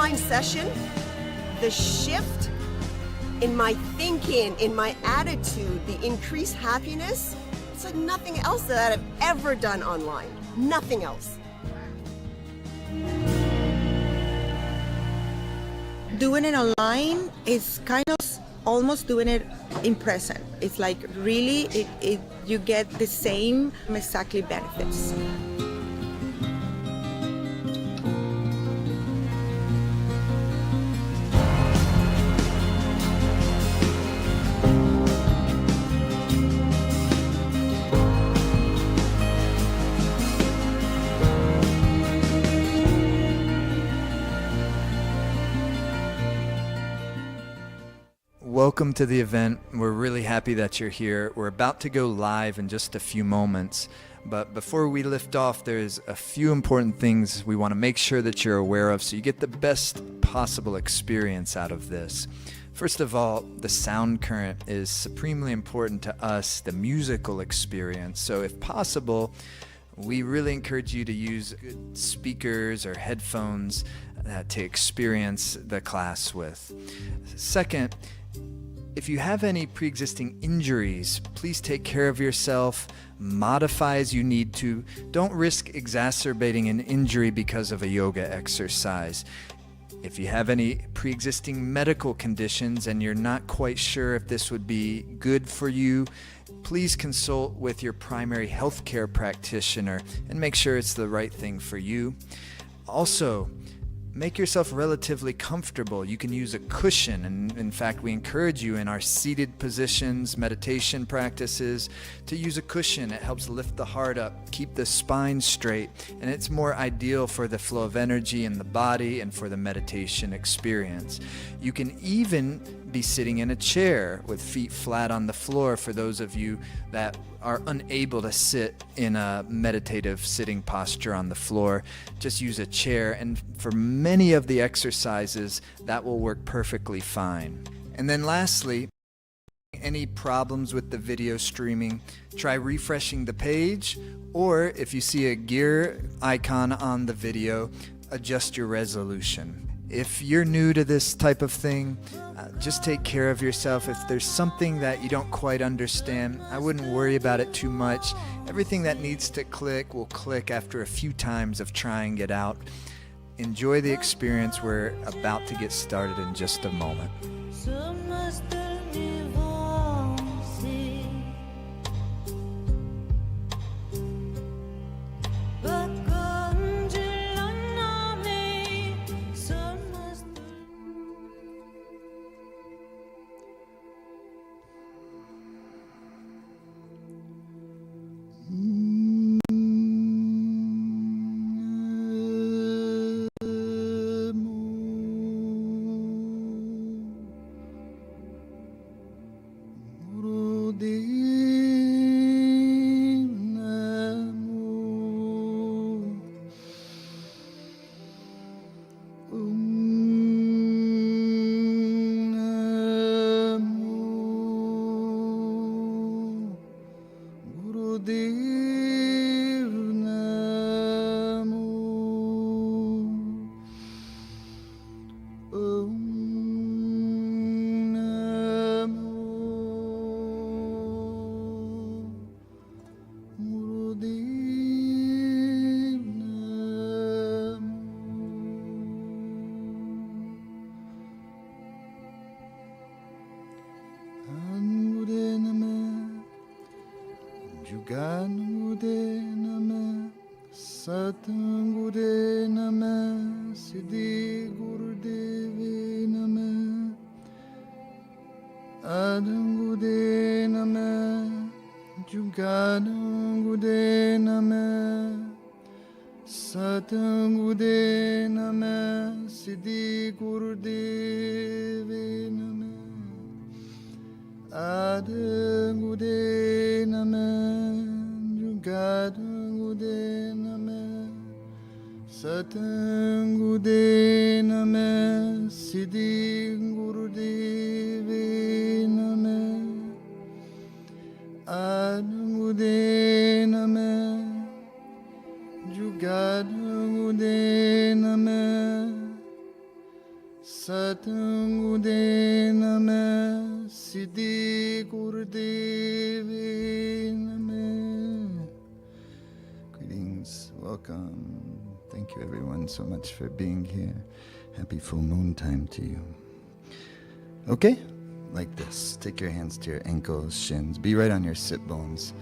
online session, the shift in my thinking, in my attitude, the increased happiness, it's like nothing else that I've ever done online. Nothing else. Doing it online is kind of almost doing it in present. It's like really, you get the same exactly benefits. Welcome to the event. We're really happy that you're here. We're about to go live in just a few moments, but before we lift off, there's a few important things we want to make sure that you're aware of so you get the best possible experience out of this. First of all, the sound current is supremely important to us, the musical experience. So if possible, we really encourage you to use good speakers or headphones to experience the class with. Second, if you have any pre-existing injuries, please take care of yourself, modify as you need to. Don't risk exacerbating an injury because of a yoga exercise. If you have any pre-existing medical conditions and you're not quite sure if this would be good for you, please consult with your primary healthcare practitioner and make sure it's the right thing for you. Also, make yourself relatively comfortable. You can use a cushion, and in fact we encourage you in our seated positions, meditation practices, to use a cushion. It helps lift the heart up, keep the spine straight, and it's more ideal for the flow of energy in the body and for the meditation experience. You can even be sitting in a chair with feet flat on the floor for those of you that are unable to sit in a meditative sitting posture on the floor. Just use a chair, and for many of the exercises that will work perfectly fine. And then lastly, any problems with the video streaming, try refreshing the page, or if you see a gear icon on the video, adjust your resolution. If you're new to this type of thing, just take care of yourself. If there's something that you don't quite understand, I wouldn't worry about it too much. Everything that needs to click will click after a few times of trying it out. Enjoy the experience. We're about to get started in just a moment. Ude Name Siddhi Gurudevi Name. Greetings, welcome. Thank you everyone so much for being here. Happy full moon time to you. Okay, like this. Take your hands to your ankles, shins. Be right on your sit bones.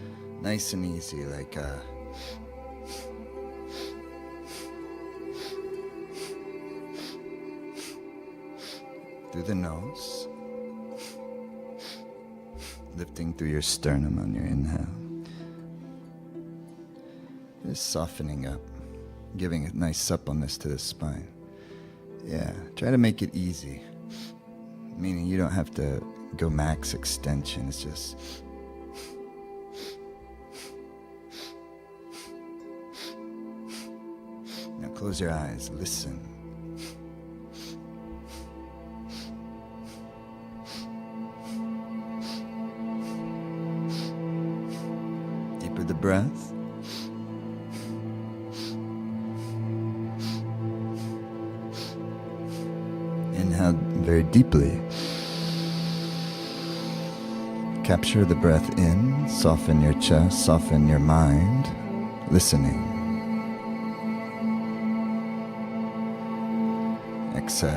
Nice and easy, like through the nose, lifting through your sternum on your inhale, just softening up, giving a nice suppleness to the spine. Yeah, try to make it easy, meaning you don't have to go max extension. It's just now close your eyes, listen. The breath. Inhale very deeply. Capture the breath in, soften your chest, soften your mind, listening. Exhale.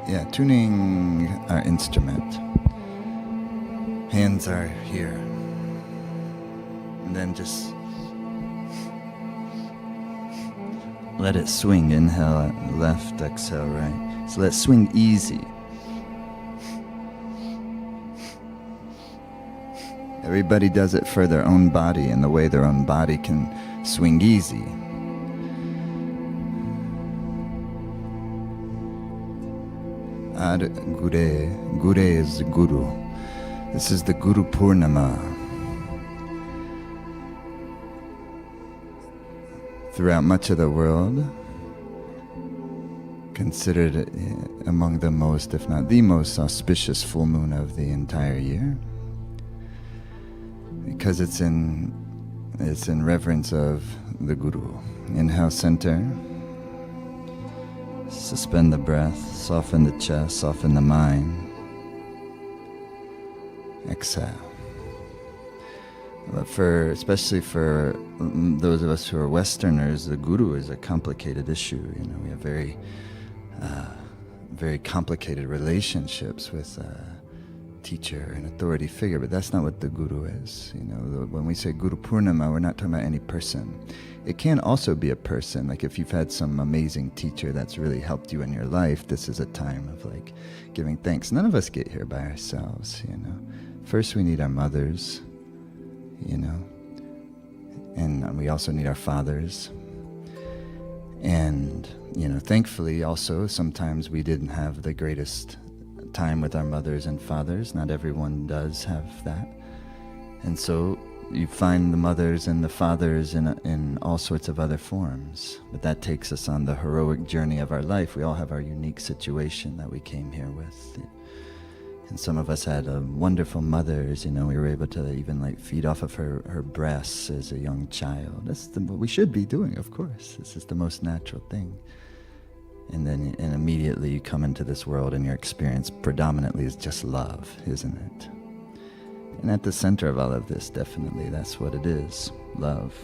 Yeah, tuning our instrument. Hands are here. And then just let it swing. Inhale left, exhale right. So let it swing easy. Everybody does it for their own body and the way their own body can swing easy. Ad Gure. Gure is Guru. This is the Guru Purnima. Throughout much of the world, considered among the most, if not the most, auspicious full moon of the entire year, because it's in reverence of the Guru. Inhale, center. Suspend the breath, soften the chest, soften the mind. Exhale. Especially for those of us who are Westerners, the Guru is a complicated issue. You know, we have very complicated relationships with teacher and authority figure, but that's not what the Guru is. You know, when we say Guru Purnima, we're not talking about any person. It can also be a person. Like if you've had some amazing teacher that's really helped you in your life, this is a time of like giving thanks. None of us get here by ourselves, you know. First we need our mothers, you know, and we also need our fathers. And, you know, thankfully also sometimes we didn't have the greatest time with our mothers and fathers. Not everyone does have that. And so you find the mothers and the fathers in all sorts of other forms. But that takes us on the heroic journey of our life. We all have our unique situation that we came here with. And some of us had wonderful mothers, you know, we were able to even like feed off of her breasts as a young child. That's what we should be doing, of course. This is the most natural thing. And then immediately you come into this world and your experience predominantly is just love, isn't it? And at the center of all of this, definitely, that's what it is, love.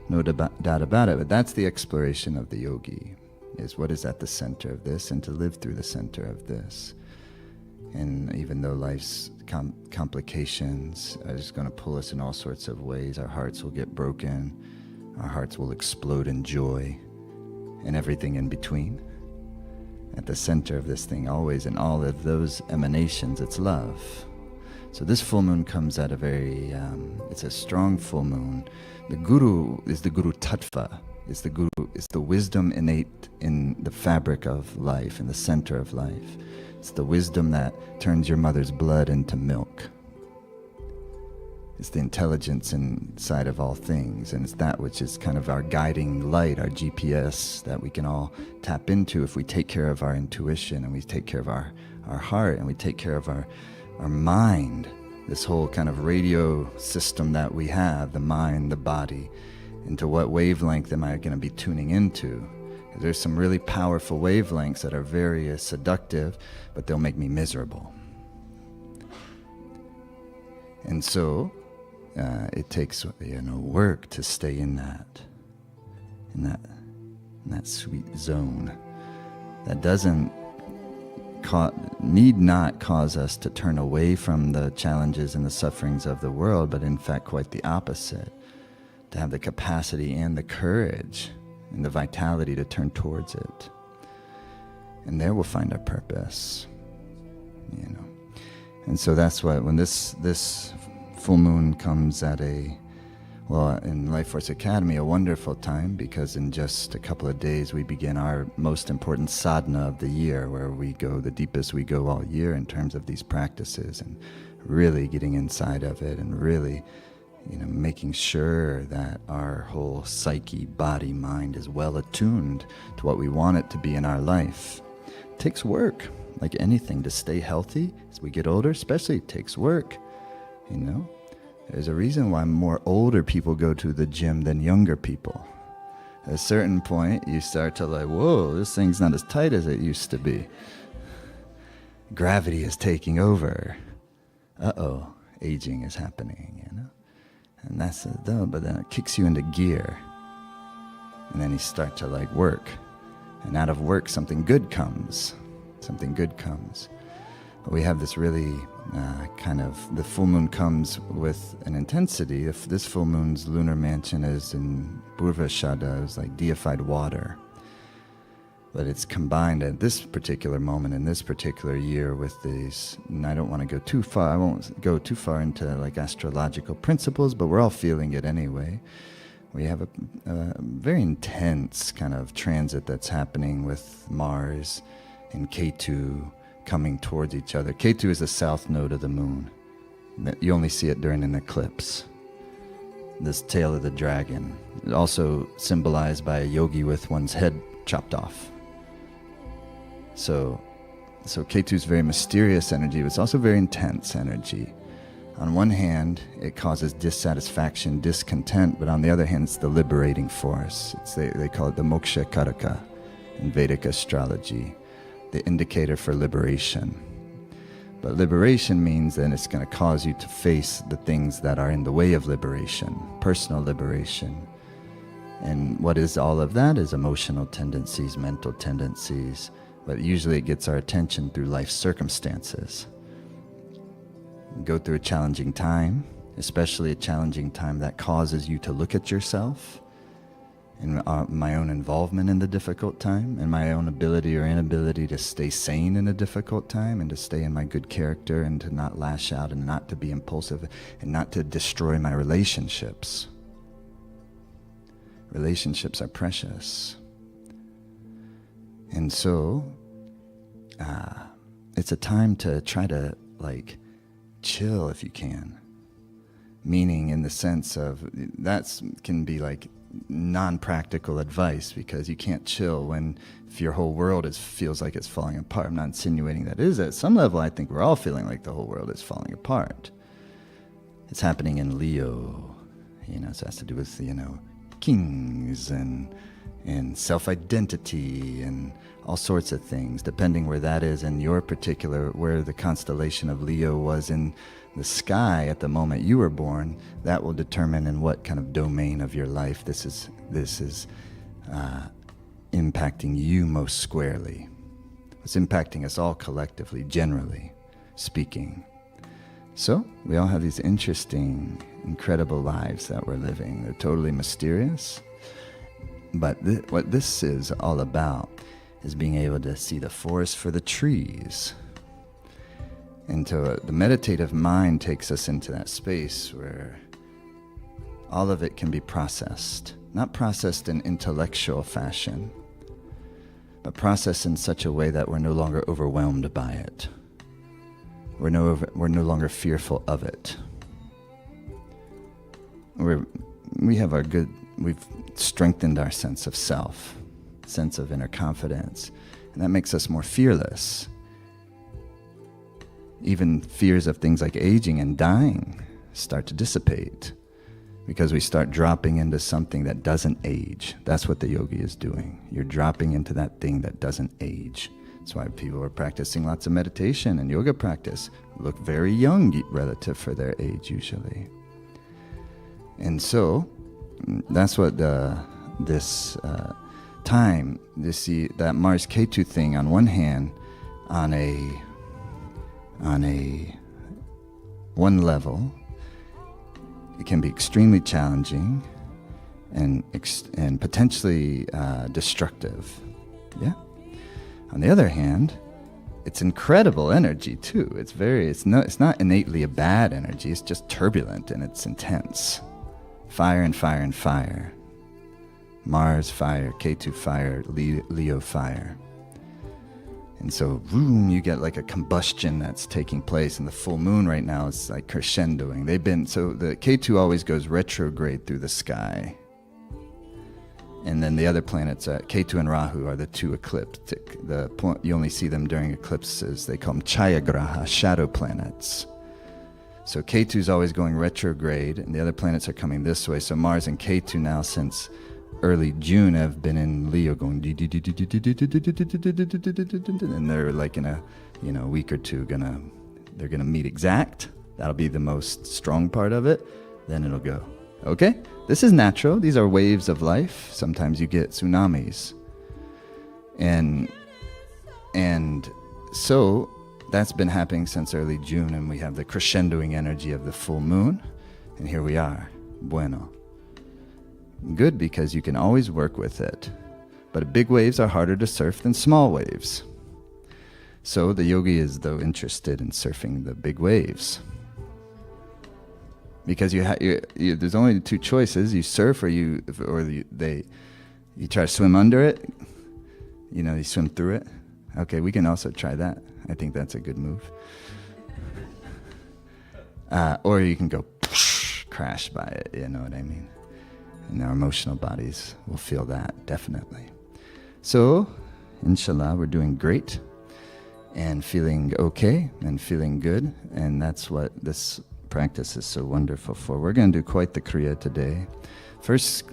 No doubt about it, but that's the exploration of the yogi, is what is at the center of this and to live through the center of this. And even though life's complications are just going to pull us in all sorts of ways, our hearts will get broken, our hearts will explode in joy, and everything in between. At the center of this thing, always in all of those emanations, it's love. So this full moon comes at a very, it's a strong full moon. The Guru is the Guru Tattva. It's the Guru, it's the wisdom innate in the fabric of life, in the center of life. It's the wisdom that turns your mother's blood into milk. It's the intelligence inside of all things, and it's that which is kind of our guiding light, our GPS that we can all tap into if we take care of our intuition and we take care of our heart and we take care of our mind, this whole kind of radio system that we have, the mind, the body, into what wavelength am I going to be tuning into? There's some really powerful wavelengths that are very seductive, but they'll make me miserable. And so it takes work to stay in that sweet zone. That doesn't need not cause us to turn away from the challenges and the sufferings of the world, but in fact quite the opposite. To have the capacity and the courage and the vitality to turn towards it. And there we'll find our purpose. And so that's why when this full moon comes at in Life Force Academy, a wonderful time, because in just a couple of days we begin our most important sadhana of the year, where we go the deepest we go all year in terms of these practices, and really getting inside of it, and really making sure that our whole psyche, body, mind is well attuned to what we want it to be in our life. It takes work, like anything, to stay healthy as we get older, especially it takes work, There's a reason why more older people go to the gym than younger people. At a certain point, you start to whoa, this thing's not as tight as it used to be. Gravity is taking over. Uh-oh, aging is happening, And that's but then it kicks you into gear. And then you start to work. And out of work, something good comes. But we have this really the full moon comes with an intensity. If this full moon's lunar mansion is in Purvashada, it's like deified water. But it's combined at this particular moment in this particular year with these, and I don't want to go too far, I won't go too far into astrological principles, but we're all feeling it anyway. We have a very intense kind of transit that's happening with Mars and Ketu coming towards each other. Ketu is the south node of the moon. You only see it during an eclipse. This tail of the dragon. Also symbolized by a yogi with one's head chopped off. So Ketu is very mysterious energy, but it's also very intense energy. On one hand, it causes dissatisfaction, discontent, but on the other hand, it's the liberating force. They call it the moksha karaka in Vedic astrology, the indicator for liberation. But liberation means that it's going to cause you to face the things that are in the way of liberation, personal liberation. And what is all of that is emotional tendencies, mental tendencies, but usually it gets our attention through life circumstances. Go through a challenging time, especially a challenging time that causes you to look at yourself, and my own involvement in the difficult time, and my own ability or inability to stay sane in a difficult time, and to stay in my good character, and to not lash out, and not to be impulsive, and not to destroy my relationships. Relationships are precious. And so, it's a time to try to, chill if you can. Meaning in the sense of, that can be non-practical advice, because you can't chill if your whole world feels like it's falling apart. I'm not insinuating that is. At some level, I think we're all feeling like the whole world is falling apart. It's happening in Leo. So it has to do with, kings and self-identity and all sorts of things, depending where that is in your particular, where the constellation of Leo was in the sky at the moment you were born. That will determine in what kind of domain of your life this is impacting you most squarely. It's impacting us all collectively, generally speaking. So we all have these interesting, incredible lives that we're living. They're totally mysterious. But what this is all about is being able to see the forest for the trees. And the meditative mind takes us into that space where all of it can be processed. Not processed in intellectual fashion, but processed in such a way that we're no longer overwhelmed by it. We're no longer fearful of it. We've strengthened our sense of self, sense of inner confidence, and that makes us more fearless. Even fears of things like aging and dying start to dissipate. because we start dropping into something that doesn't age. That's what the yogi is doing. You're dropping into that thing that doesn't age. That's why people are practicing lots of meditation and yoga practice look very young relative for their age usually. And so that's what this time, that Mars Ketu thing on one hand, on a one level, it can be extremely challenging and potentially destructive. Yeah. On the other hand, it's incredible energy too. It's not innately a bad energy. It's just turbulent and it's intense. Fire and fire and fire. Mars fire, Ketu fire, Leo fire. And so, boom, you get like a combustion that's taking place, and the full moon right now is like crescendoing. So the Ketu always goes retrograde through the sky. And then the other planets, Ketu and Rahu, are the two ecliptic. You only see them during eclipses. They call them Chayagraha, shadow planets. So Ketu's always going retrograde, and the other planets are coming this way. So Mars and Ketu now, since early June, have been in Leo going, and they're like in a week or two they're gonna meet exact. That'll be the most strong part of it. Then it'll go. Okay? This is natural. These are waves of life. Sometimes you get tsunamis. And so that's been happening since early June, and we have the crescendoing energy of the full moon, and here we are. Bueno. Good, because you can always work with it. But big waves are harder to surf than small waves. So the yogi is, though, interested in surfing the big waves. Because there's only two choices. You surf or you try to swim under it. You swim through it. Okay, we can also try that. I think that's a good move. Or you can go crash by it, you know what I mean? And our emotional bodies will feel that, definitely. So, inshallah, we're doing great and feeling okay and feeling good. And that's what this practice is so wonderful for. We're going to do quite the Kriya today. First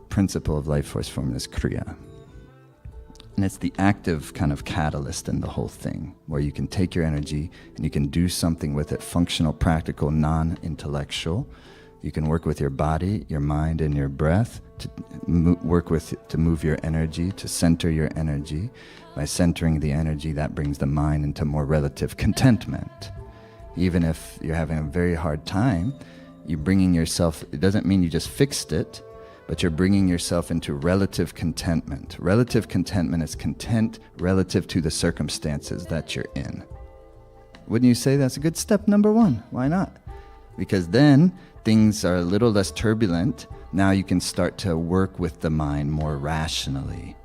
principle of life force formula is Kriya. And it's the active kind of catalyst in the whole thing, where you can take your energy and you can do something with it, functional, practical, non-intellectual. You can work with your body, your mind, and your breath to move your energy, to center your energy. By centering the energy, that brings the mind into more relative contentment. Even if you're having a very hard time, you're bringing yourself, it doesn't mean you just fixed it, but you're bringing yourself into relative contentment. Relative contentment is content relative to the circumstances that you're in. Wouldn't you say that's a good step number one? Why not? Because then things are a little less turbulent. Now you can start to work with the mind more rationally.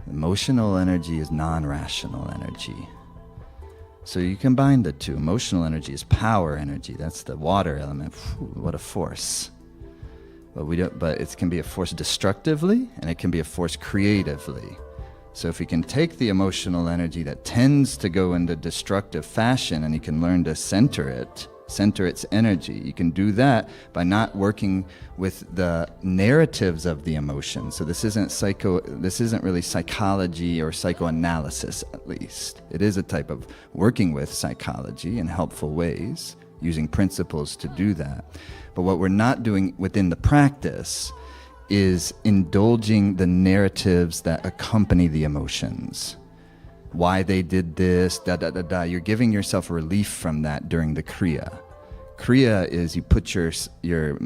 Emotional energy is non-rational energy. So you combine the two. Emotional energy is power energy. That's the water element. What a force. But it can be a force destructively, and it can be a force creatively. So if you can take the emotional energy that tends to go into destructive fashion, and you can learn to center its energy, you can do that by not working with the narratives of the emotion. So this isn't really psychology or psychoanalysis, at least. It is a type of working with psychology in helpful ways, using principles to do that. But what we're not doing within the practice is indulging the narratives that accompany the emotions. Why they did this, You're giving yourself relief from that during the Kriya. Kriya is you put your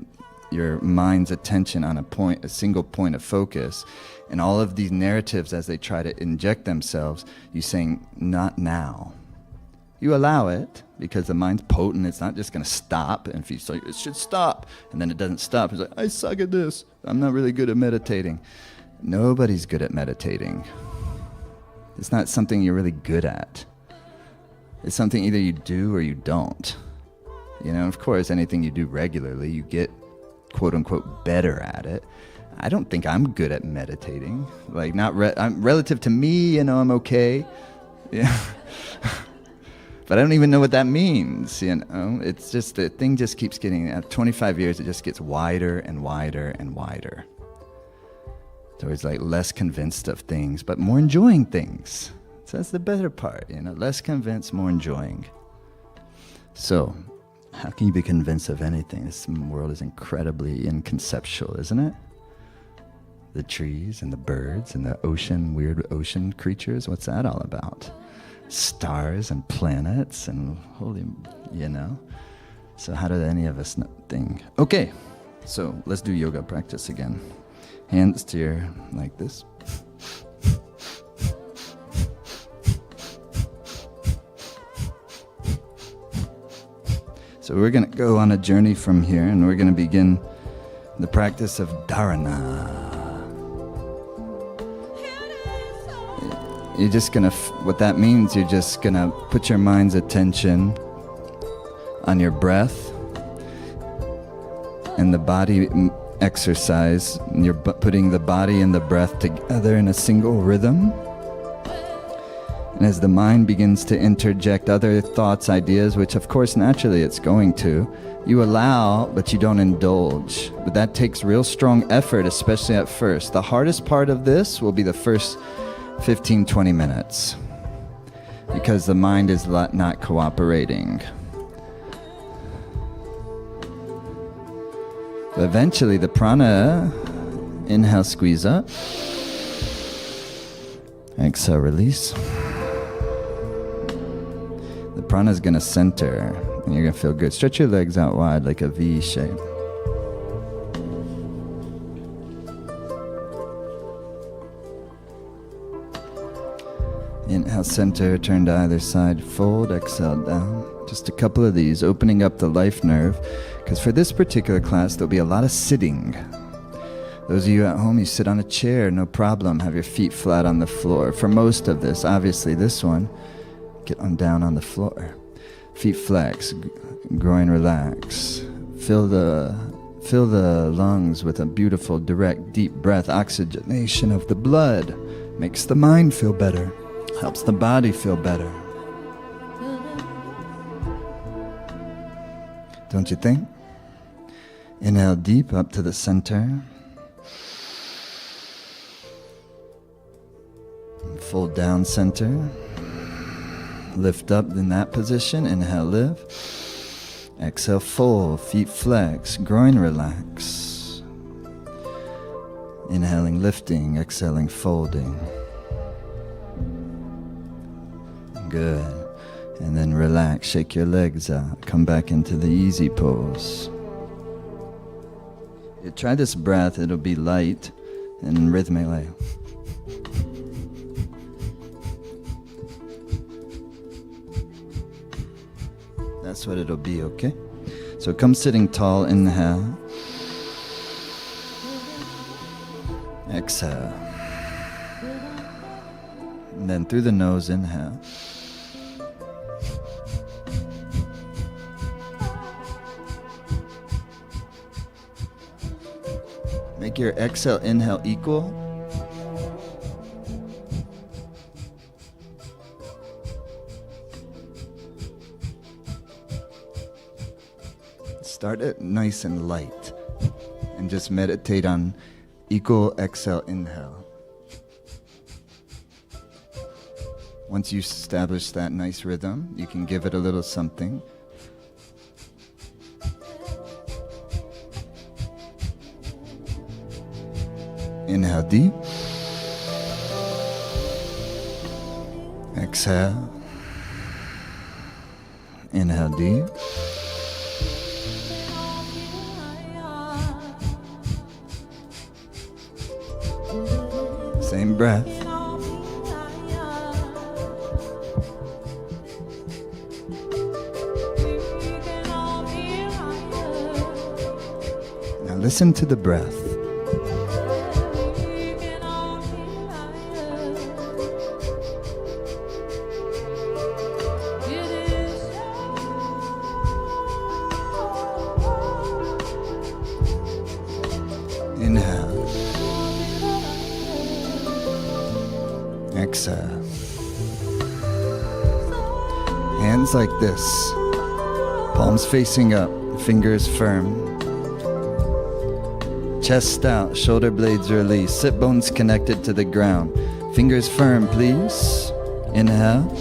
mind's attention on a single point of focus, and all of these narratives, as they try to inject themselves, you saying, not now. You allow it, because the mind's potent. It's not just going to stop. And if you say, it should stop, and then it doesn't stop, it's like, I suck at this. I'm not really good at meditating. Nobody's good at meditating. It's not something you're really good at. It's something either you do or you don't. Of course, anything you do regularly, you get, quote unquote, better at it. I don't think I'm good at meditating. I'm relative to me, I'm okay. Yeah. But I don't even know what that means, you know? It's just, the thing just keeps getting, at 25 years, it just gets wider and wider and wider. So it's like less convinced of things, but more enjoying things. So that's the better part, you know? Less convinced, more enjoying. So, how can you be convinced of anything? This world is incredibly inconceptual, isn't it? The trees and the birds and the ocean, weird ocean creatures, what's that all about? Stars and planets and holy, you know? So how did any of us think? Okay, so let's do yoga practice again. Hands to your, like this. So we're going to go on a journey from here, and we're going to begin the practice of Dharma. You're just going to, what that means, you're just going to put your mind's attention on your breath and the body exercise. And you're putting the body and the breath together in a single rhythm. And as the mind begins to interject other thoughts, ideas, which of course naturally it's going to, you allow, but you don't indulge. But that takes real strong effort, especially at first. The hardest part of this will be the first 15, 20 minutes, because the mind is not cooperating. But eventually the prana, inhale, squeeze up. Exhale, release. The prana is going to center, and you're going to feel good. Stretch your legs out wide like a V shape. Inhale, center, turn to either side, fold, exhale, down. Just a couple of these, opening up the life nerve, because for this particular class, there'll be a lot of sitting. Those of you at home, you sit on a chair, no problem. Have your feet flat on the floor. For most of this, obviously this one, get on down on the floor. Feet flex, groin relax. Fill the lungs with a beautiful, direct, deep breath. Oxygenation of the blood makes the mind feel better. Helps the body feel better. Don't you think? Inhale deep up to the center. Fold down center. Lift up in that position. Inhale, lift. Exhale, fold. Feet flex. Groin relax. Inhaling, lifting. Exhaling, folding. Good. And then relax, shake your legs out. Come back into the easy pose. You try this breath, it'll be light and rhythmic. Like. That's what it'll be, okay? So come sitting tall, inhale. Exhale. And then through the nose, inhale. Make your exhale, inhale equal. Start it nice and light. And just meditate on equal exhale, inhale. Once you establish that nice rhythm, you can give it a little something. Inhale deep. Exhale. Inhale deep. Same breath. Now listen to the breath. Inhale. Exhale. Hands like this. Palms facing up, fingers firm. Chest out, shoulder blades released, sit bones connected to the ground. Fingers firm, please. Inhale.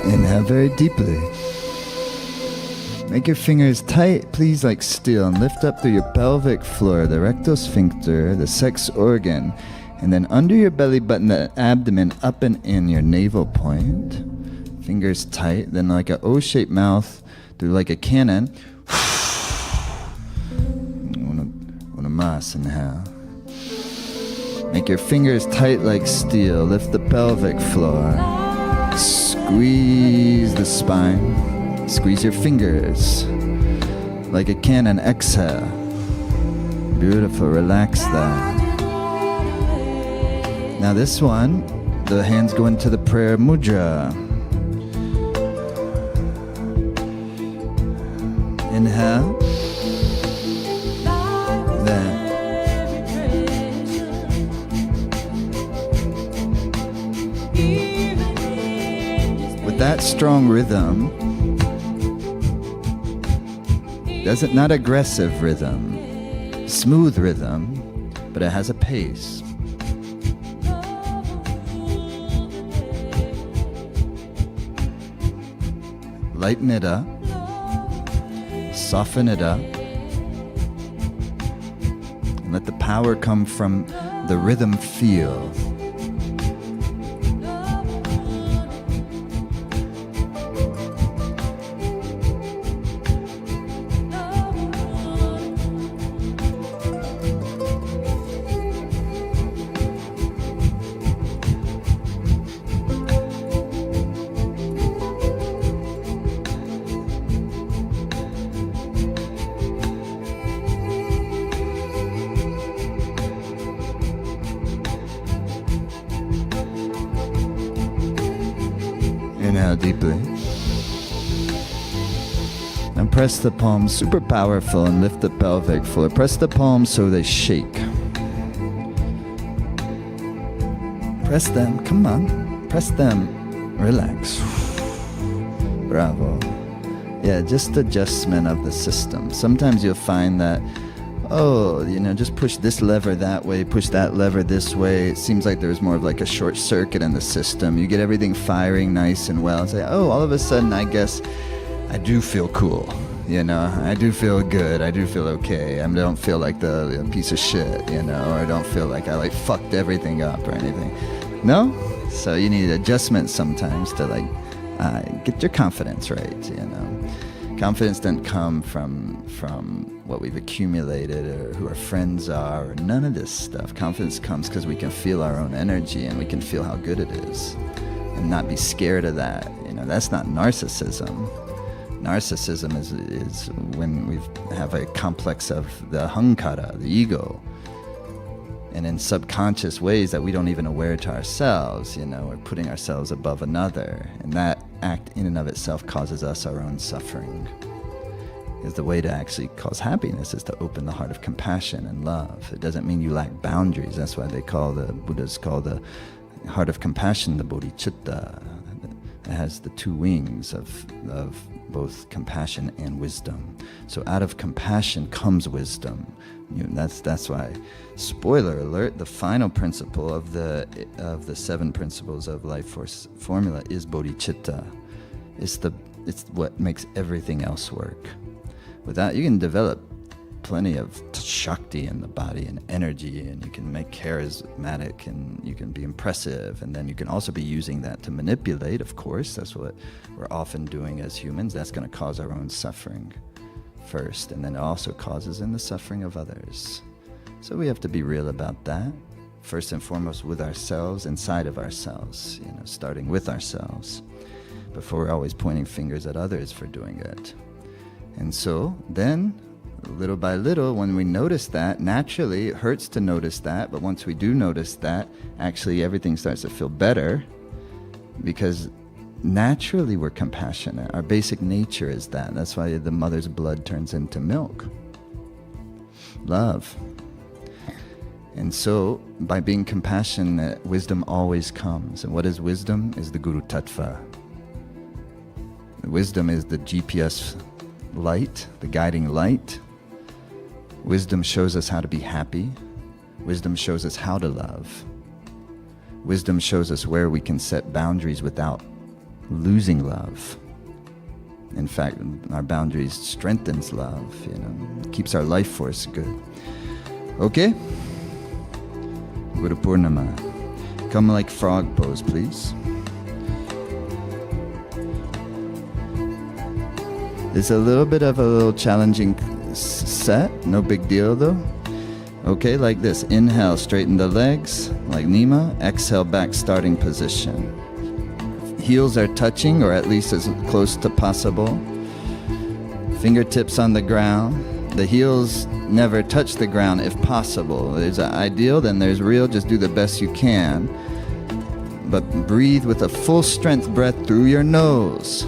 Inhale very deeply. Make your fingers tight, please, like steel, and lift up through your pelvic floor, the rectal sphincter, the sex organ, and then under your belly button, the abdomen, up and in your navel point. Fingers tight, then like an O-shaped mouth, through like a cannon. Unamas, inhale. Make your fingers tight like steel, lift the pelvic floor. Squeeze the spine. Squeeze your fingers. Like a cannon, exhale. Beautiful, relax that. Now this one, the hands go into the prayer mudra. Inhale. Then. That strong rhythm doesn't, not aggressive rhythm, smooth rhythm, but it has a pace. Lighten it up, soften it up, and let the power come from the rhythm feel. Inhale deeply. And press the palms, super powerful, and lift the pelvic floor. Press the palms so they shake. Press them, come on. Press them. Relax. Bravo. Yeah, just adjustment of the system. Sometimes you'll find that, just push this lever that way, push that lever this way. It seems like there's more of like a short circuit in the system. You get everything firing nice and well. And say, all of a sudden, I guess I do feel cool. I do feel good. I do feel okay. I don't feel like the piece of shit, or I don't feel like I fucked everything up or anything. No? So you need adjustments sometimes to get your confidence right, Confidence doesn't come from what we've accumulated or who our friends are or none of this stuff. Confidence comes because we can feel our own energy and we can feel how good it is and not be scared of that. That's not narcissism. Narcissism is when we have a complex of the ahankara, the ego, and in subconscious ways that we don't even aware to ourselves, we're putting ourselves above another, and that act in and of itself causes us our own suffering. Because the way to actually cause happiness is to open the heart of compassion and love. It doesn't mean you lack boundaries. That's why Buddhas call the heart of compassion the bodhicitta. It has the two wings of both compassion and wisdom. So out of compassion comes wisdom. That's why, spoiler alert, the final principle of the 7 principles of life force formula is bodhicitta. It's what makes everything else work. Without, you can develop plenty of shakti in the body and energy, and you can make charismatic, and you can be impressive, and then you can also be using that to manipulate, of course. That's what we're often doing as humans. That's going to cause our own suffering first, and then it also causes in the suffering of others. So we have to be real about that, first and foremost with ourselves, inside of ourselves, starting with ourselves, before we're always pointing fingers at others for doing it. And so then, little by little, when we notice that, naturally it hurts to notice that, but once we do notice that, actually everything starts to feel better, because naturally we're compassionate. Our basic nature is that. That's why the mother's blood turns into milk. Love. And so, by being compassionate, wisdom always comes. And what is wisdom? Is the Guru Tattva. Wisdom is the GPS light, the guiding light. Wisdom shows us how to be happy. Wisdom shows us how to love. Wisdom shows us where we can set boundaries without losing love. In fact, our boundaries strengthens love, keeps our life force good. Okay? Guru Purnima. Come like frog pose, please. It's a little bit of a little challenging set, no big deal though. Okay, like this. Inhale, straighten the legs, like Nima. Exhale, back starting position. Heels are touching, or at least as close to possible. Fingertips on the ground. The heels never touch the ground if possible. There's an ideal, then there's real. Just do the best you can. But breathe with a full strength breath through your nose.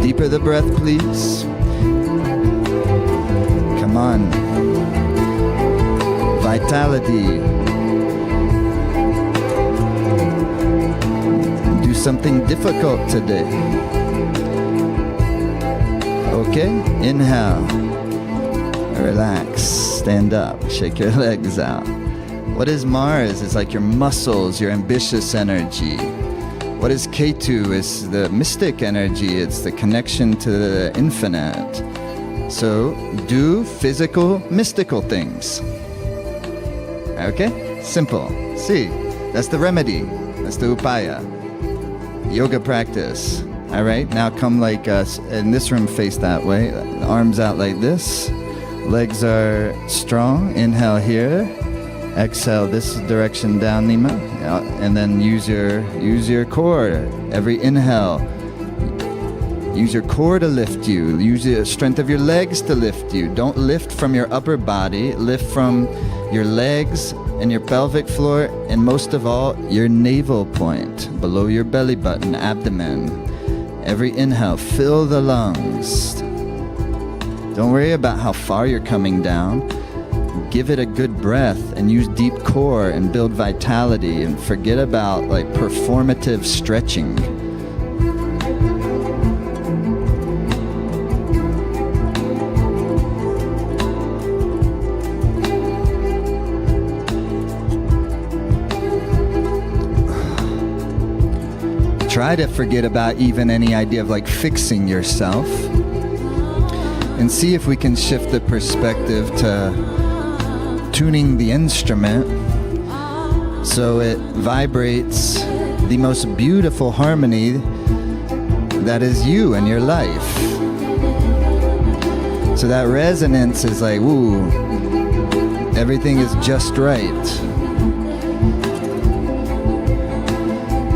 Deeper the breath, please. Come on. Vitality. Do something difficult today. Okay? Inhale. Relax. Stand up. Shake your legs out. What is Mars? It's like your muscles, your ambitious energy. What is Ketu? It's the mystic energy. It's the connection to the infinite. So do physical, mystical things. Okay? Simple. See, that's the remedy. That's the upaya. Yoga practice. All right? Now come like us. In this room, face that way. Arms out like this. Legs are strong. Inhale here. Exhale this direction down, Nima, and then use your core. Every inhale, use your core to lift you. Use the strength of your legs to lift you. Don't lift from your upper body. Lift from your legs and your pelvic floor, and most of all, your navel point, below your belly button, abdomen. Every inhale, fill the lungs. Don't worry about how far you're coming down. Give it a good breath and use deep core and build vitality, and forget about like performative stretching. Try to forget about even any idea of like fixing yourself, and see if we can shift the perspective to tuning the instrument so it vibrates the most beautiful harmony that is you and your life. So that resonance is like, ooh, everything is just right.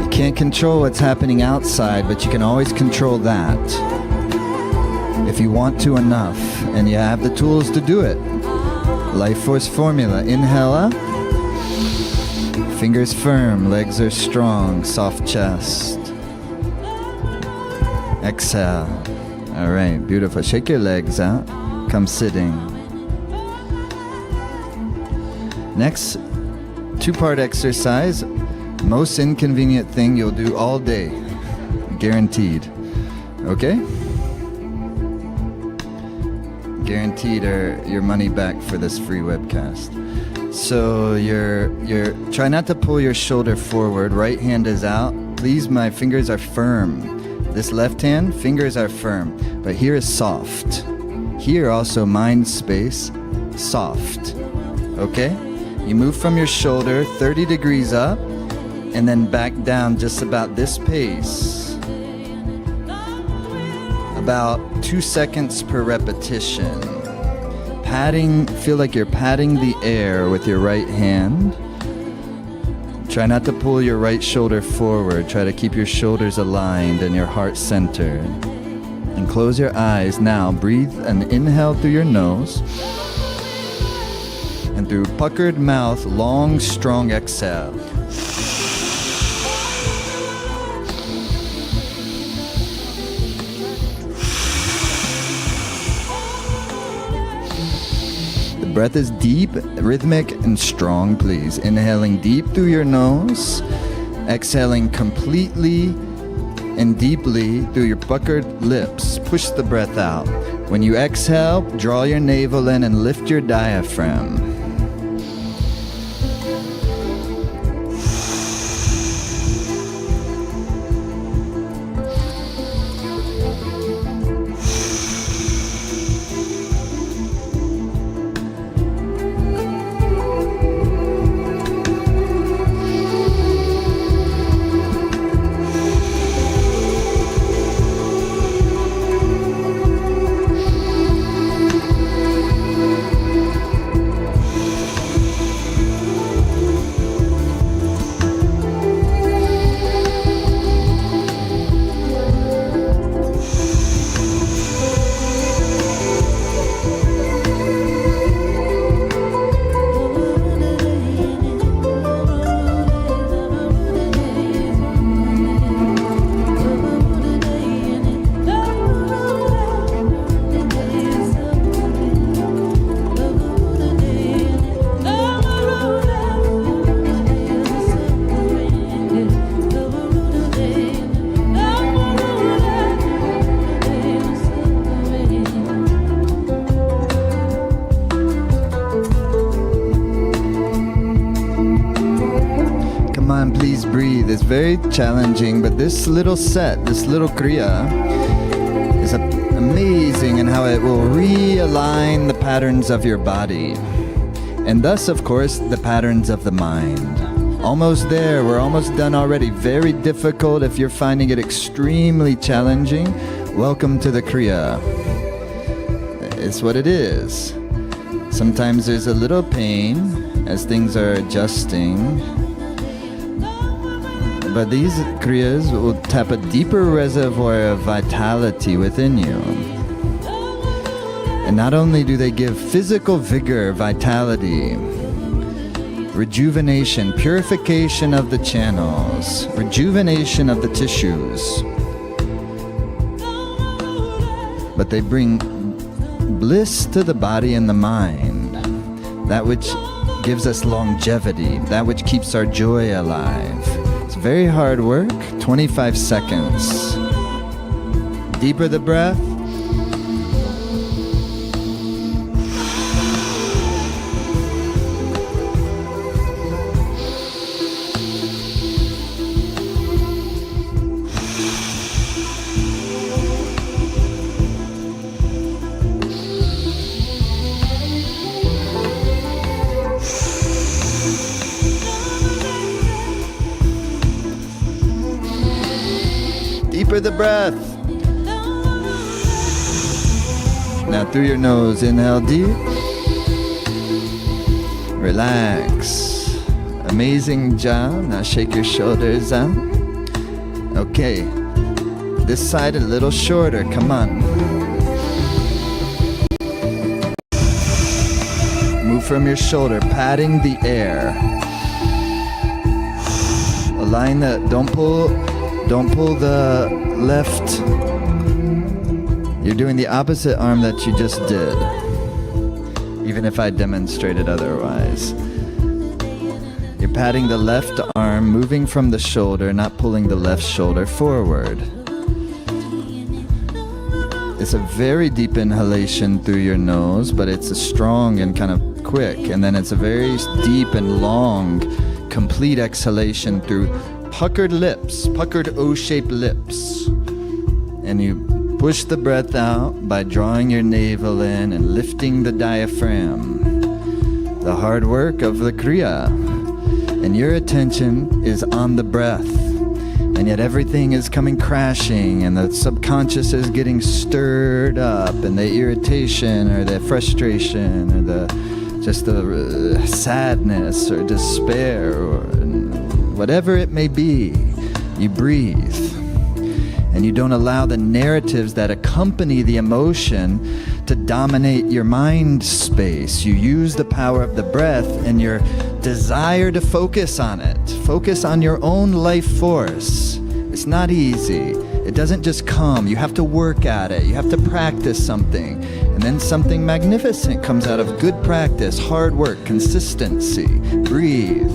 You can't control what's happening outside, but you can always control that if you want to enough, and you have the tools to do it. Life force formula. Inhale up. Fingers firm, legs are strong, soft chest. Exhale. All right, beautiful. Shake your legs out. Come sitting. Next, 2-part exercise. Most inconvenient thing you'll do all day. Guaranteed. Okay? Guaranteed your money back for this free webcast. So you're try not to pull your shoulder forward. Right hand is out. Please, my fingers are firm. This left hand, fingers are firm. But here is soft. Here also mind space, soft. Okay? You move from your shoulder 30 degrees up and then back down just about this pace. About 2 seconds per repetition. Feel like you're patting the air with your right hand. Try not to pull your right shoulder forward. Try to keep your shoulders aligned and your heart centered. And close your eyes now. Breathe and inhale through your nose. And through puckered mouth, long, strong exhale. Breath is deep, rhythmic, and strong, please. Inhaling deep through your nose. Exhaling completely and deeply through your puckered lips. Push the breath out. When you exhale, draw your navel in and lift your diaphragm. Please breathe. It's very challenging, but this little set, this little kriya is amazing in how it will realign the patterns of your body and thus, of course, the patterns of the mind. Almost there. We're almost done already. Very difficult. If you're finding it extremely challenging, welcome to the kriya. It's what it is. Sometimes there's a little pain as things are adjusting. But these kriyas will tap a deeper reservoir of vitality within you. And not only do they give physical vigor, vitality, rejuvenation, purification of the channels, rejuvenation of the tissues, but they bring bliss to the body and the mind, that which gives us longevity, that which keeps our joy alive. Very hard work, 25 seconds. Deeper the breath. Deeper the breath. Now through your nose, inhale deep. Relax. Amazing job. Now shake your shoulders out. Okay. This side a little shorter. Come on. Move from your shoulder, patting the air. Align the, don't pull the left You're doing the opposite arm that you just did, even if I demonstrated otherwise. You're patting the left arm, moving from the shoulder, not pulling the left shoulder forward. It's a very deep inhalation through your nose, but it's a strong and kind of quick. And then it's a very deep and long, complete exhalation through puckered lips, puckered O-shaped lips. And you push the breath out by drawing your navel in and lifting the diaphragm. The hard work of the Kriya. And your attention is on the breath. And yet everything is coming crashing, and the subconscious is getting stirred up, and the irritation or the frustration or the sadness or despair or whatever it may be. You breathe, and you don't allow the narratives that accompany the emotion to dominate your mind space. You use the power of the breath and your desire to focus on it. Focus on your own life force. It's not easy. It doesn't just come. You have to work at it. You have to practice something. And then something magnificent comes out of good practice, hard work, consistency. Breathe.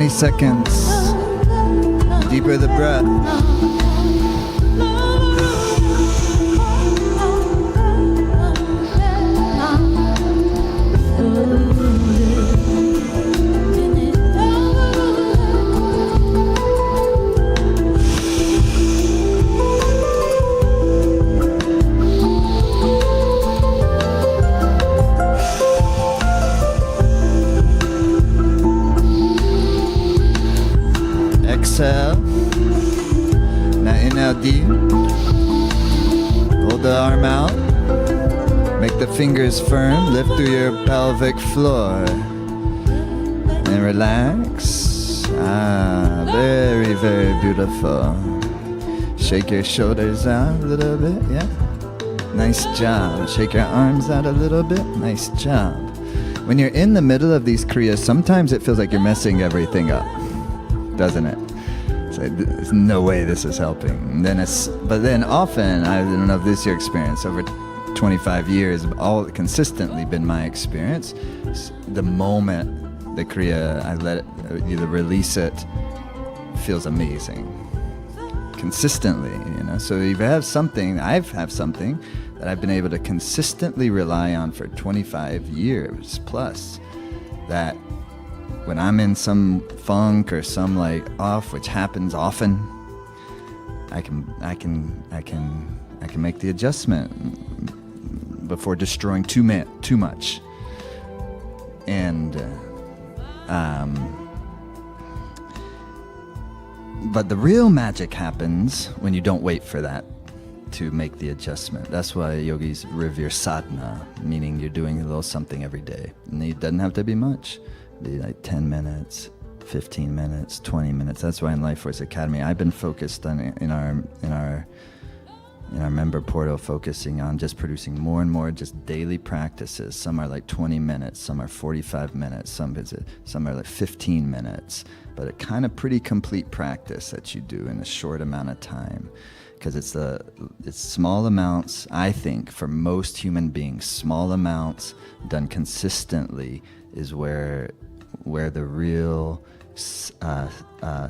Seconds. Deeper the breath. Exhale. Now inhale deep. Hold the arm out. Make the fingers firm. Lift through your pelvic floor. And relax. Very, very beautiful. Shake your shoulders out a little bit. Yeah. Nice job. Shake your arms out a little bit. Nice job. When you're in the middle of these kriyas, sometimes it feels like you're messing everything up, doesn't it? So there's no way this is helping. But then often, I don't know if this is your experience, over 25 years, all consistently been my experience. The moment the kriya, I let it, either release it, feels amazing. Consistently, So if you have something, I have something that I've been able to consistently rely on for 25 years plus, that when I'm in some funk or some off, which happens often, I can make the adjustment before destroying too much. And but the real magic happens when you don't wait for that to make the adjustment. That's why yogis revere sadhana, meaning you're doing a little something every day. And it doesn't have to be much. Be like 10 minutes, 15 minutes, 20 minutes. That's why in Life Force Academy, I've been focused on in our member portal, focusing on just producing more and more just daily practices. Some are like 20 minutes, some are 45 minutes, some are like 15 minutes, but a kind of pretty complete practice that you do in a short amount of time. Because it's small amounts, I think, for most human beings, small amounts done consistently is where the real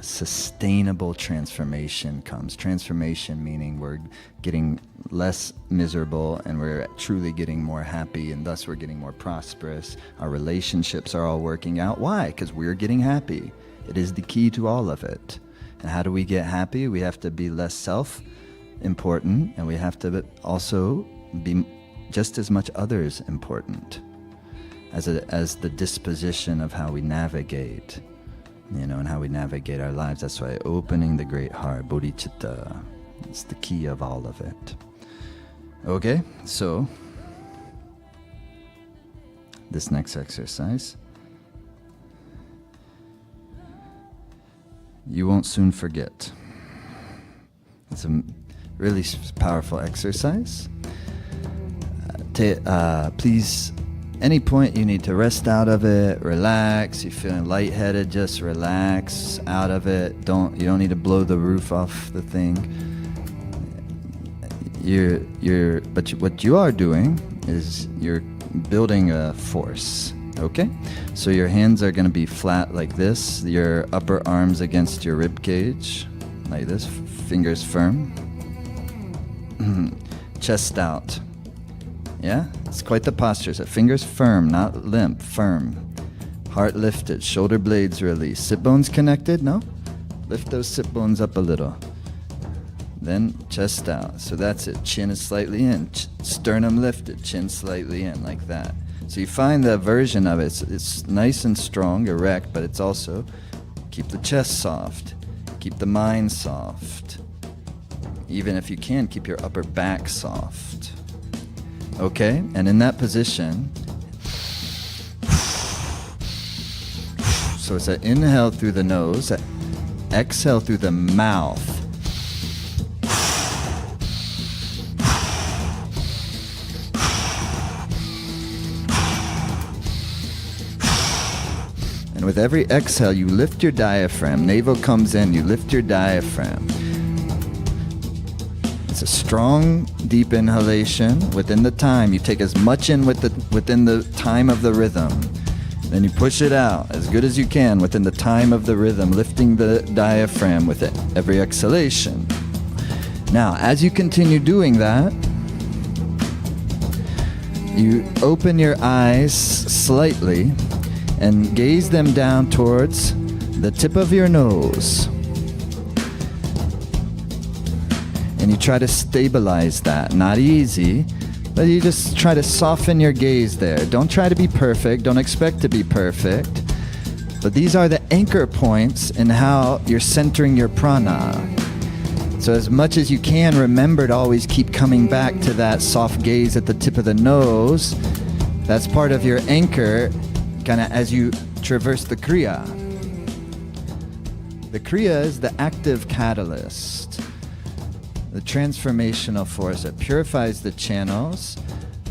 sustainable transformation comes. Transformation meaning we're getting less miserable and we're truly getting more happy, and thus we're getting more prosperous. Our relationships are all working out. Why? Because we're getting happy. It is the key to all of it. And how do we get happy? We have to be less important, and we have to also be just as much others important as the disposition of how we navigate, and how we navigate our lives. That's why opening the great heart, bodhicitta, is the key of all of it. Okay, so this next exercise, you won't soon forget. It's a really powerful exercise. Please, any point you need to rest out of it, relax. You're feeling lightheaded, just relax out of it. You don't need to blow the roof off the thing. But what you are doing is you're building a force. Okay, so your hands are going to be flat like this. Your upper arms against your rib cage, like this. Fingers firm. Chest out. Yeah, it's quite the posture. So fingers firm, not limp, firm. Heart lifted, shoulder blades released. Sit bones connected? No? Lift those sit bones up a little. Then chest out. So that's it. Chin is slightly in. Sternum lifted, chin slightly in, like that. So you find the version of it. It's nice and strong, erect, but it's also keep the chest soft. Keep the mind soft. Even if you can, keep your upper back soft. Okay? And in that position, so it's an inhale through the nose, exhale through the mouth. And with every exhale, you lift your diaphragm. Navel comes in, you lift your diaphragm. It's a strong, deep inhalation. Within the time, you take as much in within the time of the rhythm. Then you push it out as good as you can within the time of the rhythm, lifting the diaphragm with it, every exhalation. Now, as you continue doing that, you open your eyes slightly and gaze them down towards the tip of your nose. And you try to stabilize that. Not easy, but you just try to soften your gaze there. Don't try to be perfect. Don't expect to be perfect. But these are the anchor points in how you're centering your prana. So as much as you can, remember to always keep coming back to that soft gaze at the tip of the nose. That's part of your anchor, kind of as you traverse the kriya. The kriya is the active catalyst, the transformational force that purifies the channels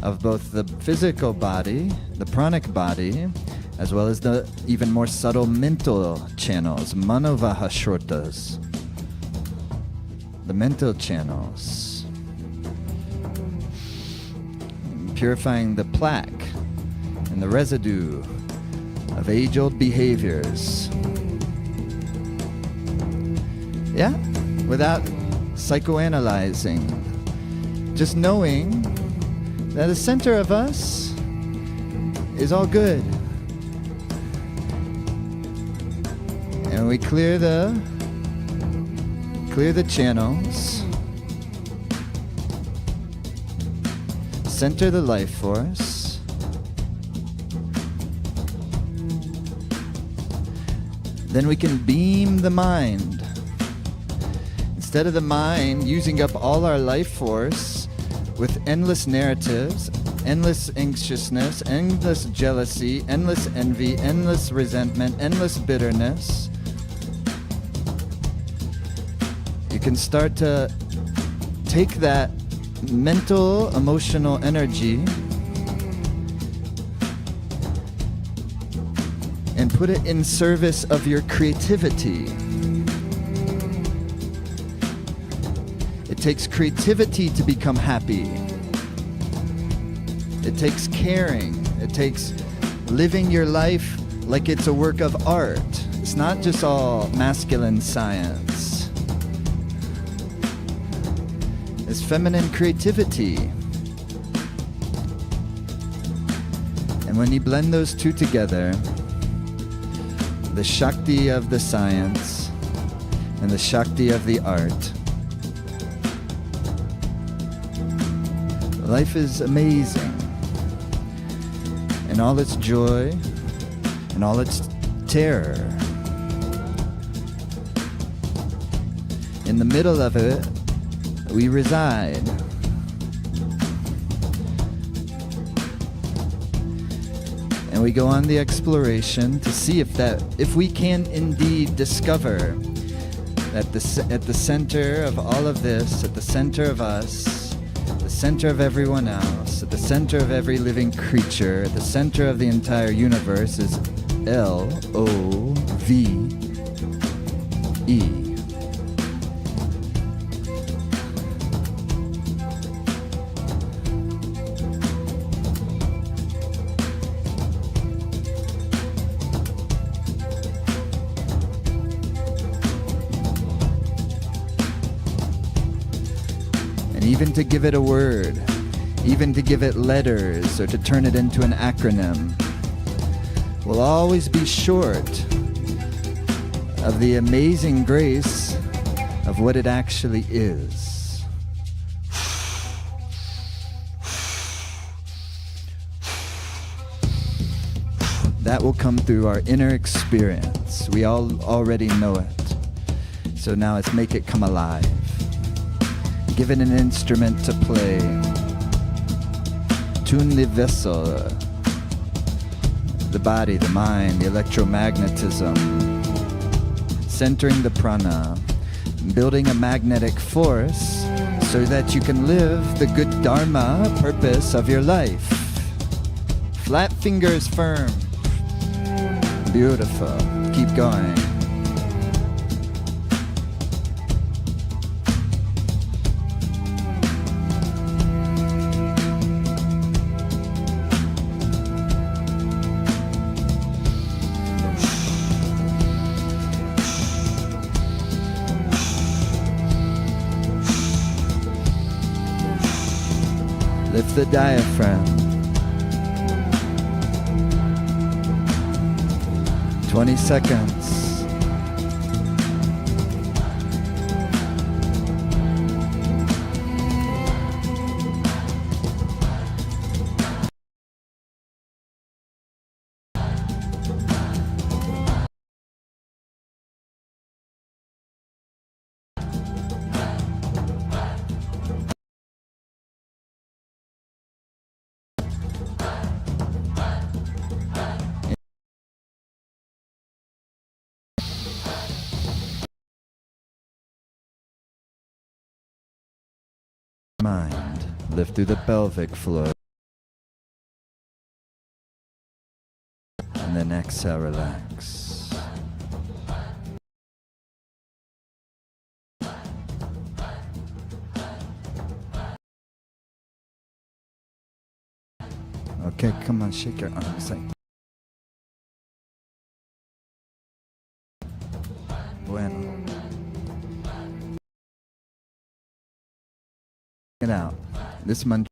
of both the physical body, the pranic body, as well as the even more subtle mental channels, manovah shrotas, the mental channels, purifying the plaque and the residue of age-old behaviors. Yeah, without psychoanalyzing, just knowing that the center of us is all good. And we clear the channels, center the life force, then we can beam the mind. Instead of the mind using up all our life force with endless narratives, endless anxiousness, endless jealousy, endless envy, endless resentment, endless bitterness, you can start to take that mental, emotional energy and put it in service of your creativity. It takes creativity to become happy. It takes caring. It takes living your life like it's a work of art. It's not just all masculine science. It's feminine creativity. And when you blend those two together, the Shakti of the science and the Shakti of the art, Life is amazing. In all its joy, in all its terror. In the middle of it, we reside. And we go on the exploration to see if we can indeed discover that at the center of all of this, at the center of us, the center of everyone else, at the center of every living creature, at the center of the entire universe is L-O-V-E. Even to give it a word, even to give it letters, or to turn it into an acronym, will always be short of the amazing grace of what it actually is. That will come through our inner experience. We all already know it. So now let's make it come alive. Give it an instrument to play. Tune the vessel, the body, the mind, the electromagnetism. Centering the prana. Building a magnetic force so that you can live the good Dharma purpose of your life. Flat fingers firm. Beautiful. Keep going. Lift the diaphragm. 20 seconds. Mind. Lift through the pelvic floor. And then exhale, relax. Okay, come on, shake your arms. Bueno. It out. This mantra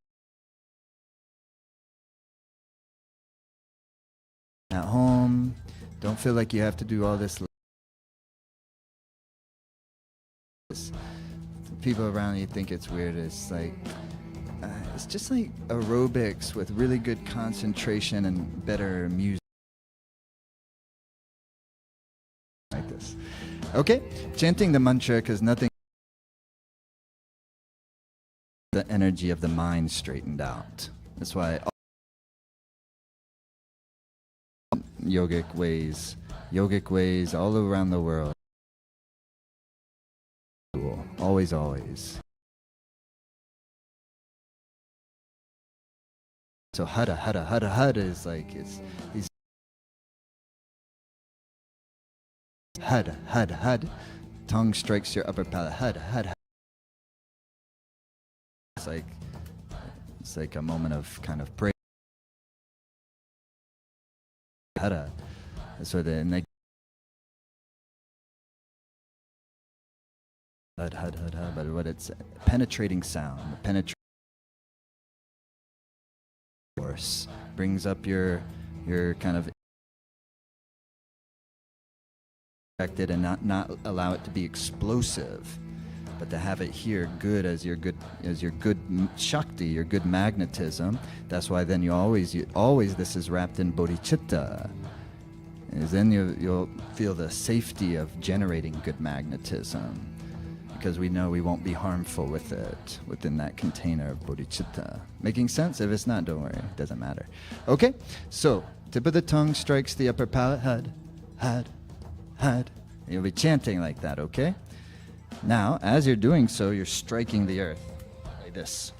at home. Don't feel like you have to do all this. People around you think it's weird. It's like it's just like aerobics with really good concentration and better music. Like this. Okay, chanting the mantra because nothing. The energy of the mind straightened out. That's why yogic ways all around the world. Always, always. So hada is like it's these hada. Tongue strikes your upper palate. Hada. It's like a moment of kind of prayer. Hada. So then like hada, but what it's penetrating sound, penetrating force brings up your kind of affected and not allow it to be explosive. but to have it here good as your good shakti, your good magnetism. That's why then you always this is wrapped in bodhicitta. Is then you'll feel the safety of generating good magnetism, because we know we won't be harmful with it within that container of bodhicitta. Making sense? If it's not, don't worry, it doesn't matter. Okay, so tip of the tongue strikes the upper palate, had. You'll be chanting like that, okay? Now, as you're doing so, you're striking the earth like this.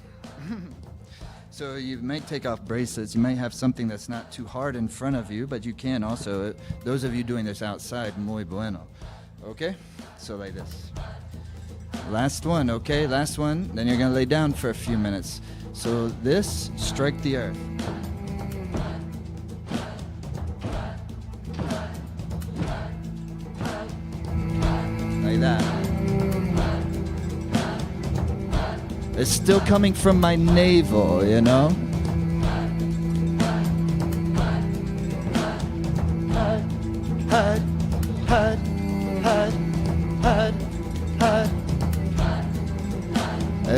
So you might take off bracelets, you might have something that's not too hard in front of you, but you can also, those of you doing this outside, muy bueno. Okay? So like this. Last one, okay? Last one. Then you're going to lay down for a few minutes. So this, strike the earth. Like that. It's still coming from my navel, you know?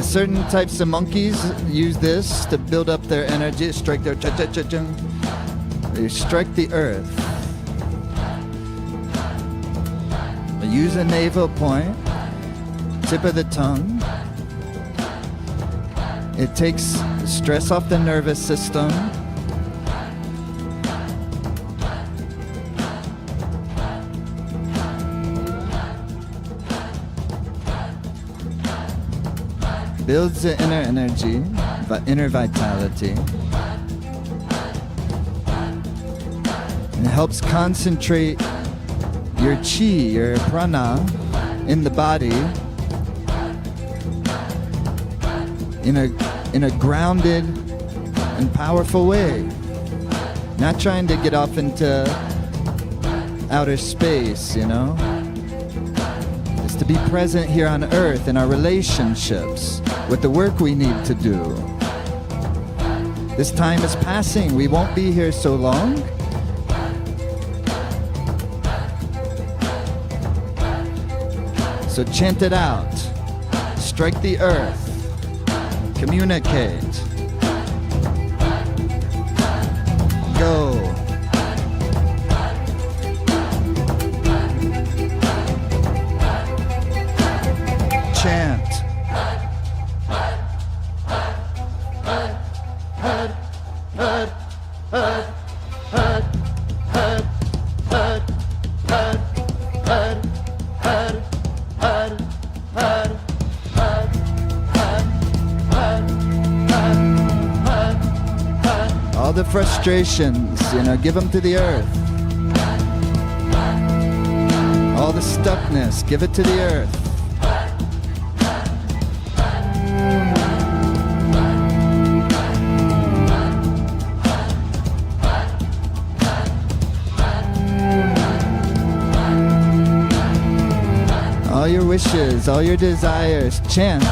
Certain types of monkeys use this to build up their energy, strike their cha-cha-cha-chung. They strike the earth. Use a navel point, tip of the tongue. It takes stress off the nervous system. Builds the inner energy, inner vitality. And helps concentrate your chi, your prana, in the body in a grounded and powerful way. Not trying to get off into outer space, you know? It's to be present here on earth in our relationships with the work we need to do. This time is passing. We won't be here so long. So chant it out. Strike the earth. Communicate. Go. Chant. All the frustrations, give them to the earth. All the stuckness, give it to the earth. All your wishes, all your desires, chant.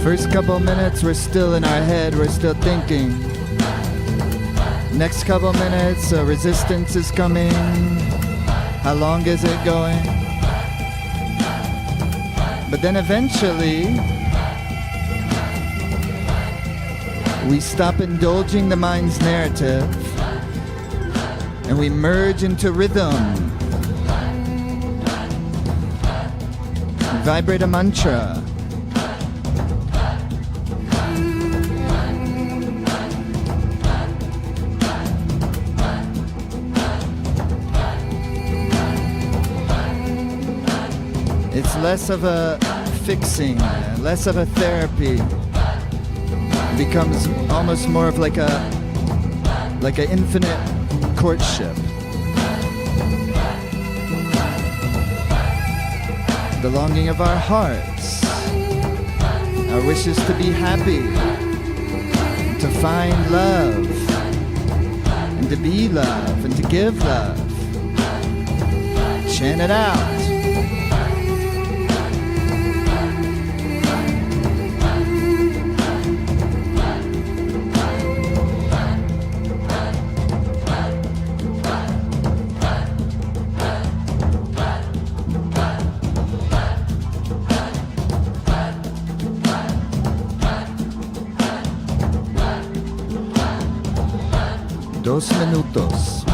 First couple minutes, we're still in our head, we're still thinking. Next couple minutes, resistance is coming. How long is it going? But then eventually, we stop indulging the mind's narrative and we merge into rhythm. Vibrate a mantra. less of a fixing, less of a therapy. It becomes almost more of like an infinite courtship. The longing of our hearts, our wishes to be happy, to find love, and to be love, and to give love. Chant it out. Dos minutos.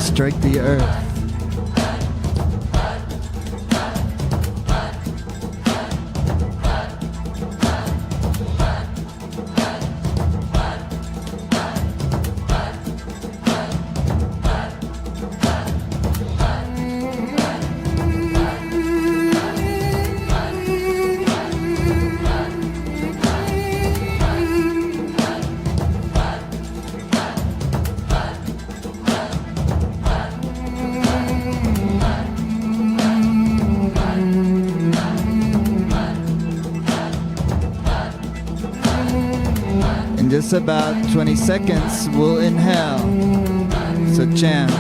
Strike the earth. In just about 20 seconds, we'll inhale. So chant.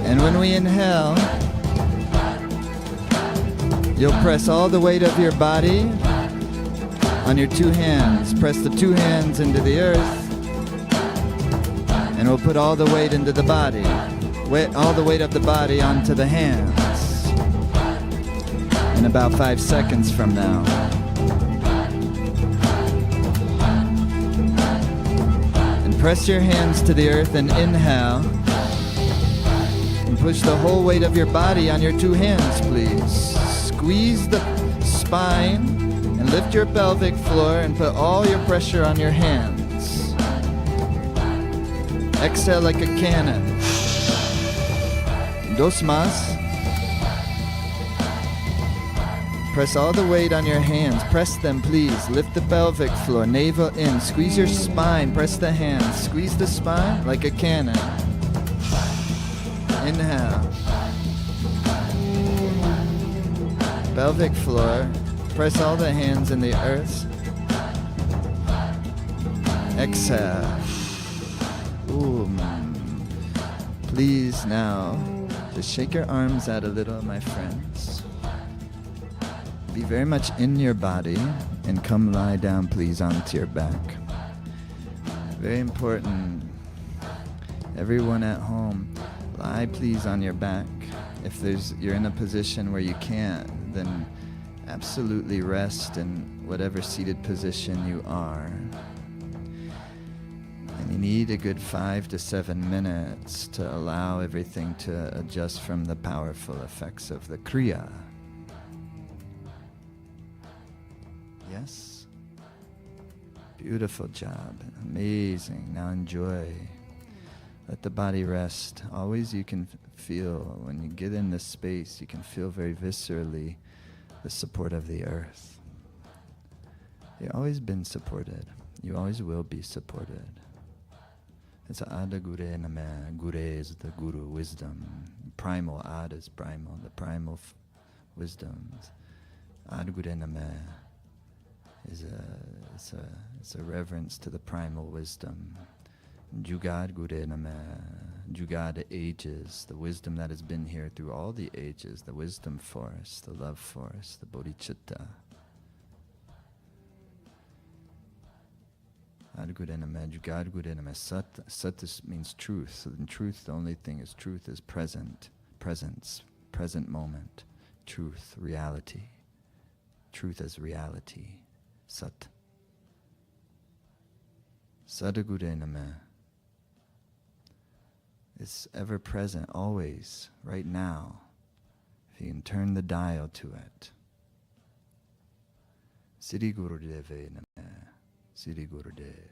And when we inhale, you'll press all the weight of your body on your two hands. Press the two hands into the earth, and we'll put all the weight into the body. All the weight of the body onto the hands. In about 5 seconds from now. Press your hands to the earth and inhale. And push the whole weight of your body on your two hands, please. Squeeze the spine and lift your pelvic floor and put all your pressure on your hands. Exhale like a cannon. Dos más. Press all the weight on your hands. Press them, please. Lift the pelvic floor. Navel in. Squeeze your spine. Press the hands. Squeeze the spine like a cannon. Inhale. Pelvic floor. Press all the hands in the earth. Exhale. Ooh, please now, just shake your arms out a little, my friends. Be very much in your body and come lie down, please, onto your back. Very important. Everyone at home, lie please on your back. If you're in a position where you can't, then absolutely rest in whatever seated position you are. And you need a good 5 to 7 minutes to allow everything to adjust from the powerful effects of the Kriya. Yes? Beautiful job. Amazing. Now enjoy. Let the body rest. Always you can feel, when you get in this space, you can feel very viscerally the support of the earth. You've always been supported. You always will be supported. It's Ada Gure Name. Gure is the Guru, wisdom. Primal, Ada is primal, the primal wisdoms. Ada Gure Name is it's a reverence to the primal wisdom. Jugad Gure Name. Jugad ages, the wisdom that has been here through all the ages, the wisdom force, the love force, the bodhicitta. Sat. Sat means truth. So in truth, the only thing is truth is present, presence, present moment, truth, reality. Truth as reality. Sat. Sadagure It's ever present, always, right now. If you can turn the dial to it. Siddhi Gurudeve Name. Siddhi Gurudev.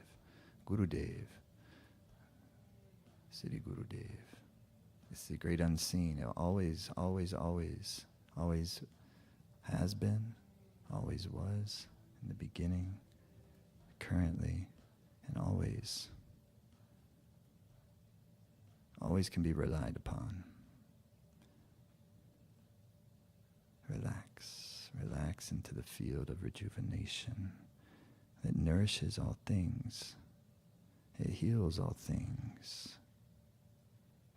Gurudev. Siddhi Gurudev. It's the great unseen. It always, always, always, always has been, always was, in the beginning, currently, and always. Always can be relied upon. Relax. Relax into the field of rejuvenation that nourishes all things. It heals all things.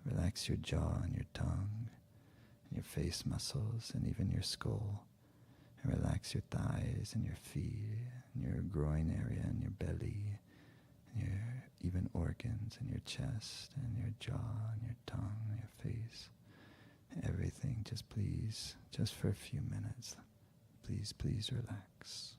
Relax your jaw and your tongue, and your face muscles, and even your skull. And relax your thighs and your feet, and your groin area, and your belly, and your even organs, and your chest, and your jaw, and your tongue, and your face. Everything, just please, just for a few minutes, please, please relax.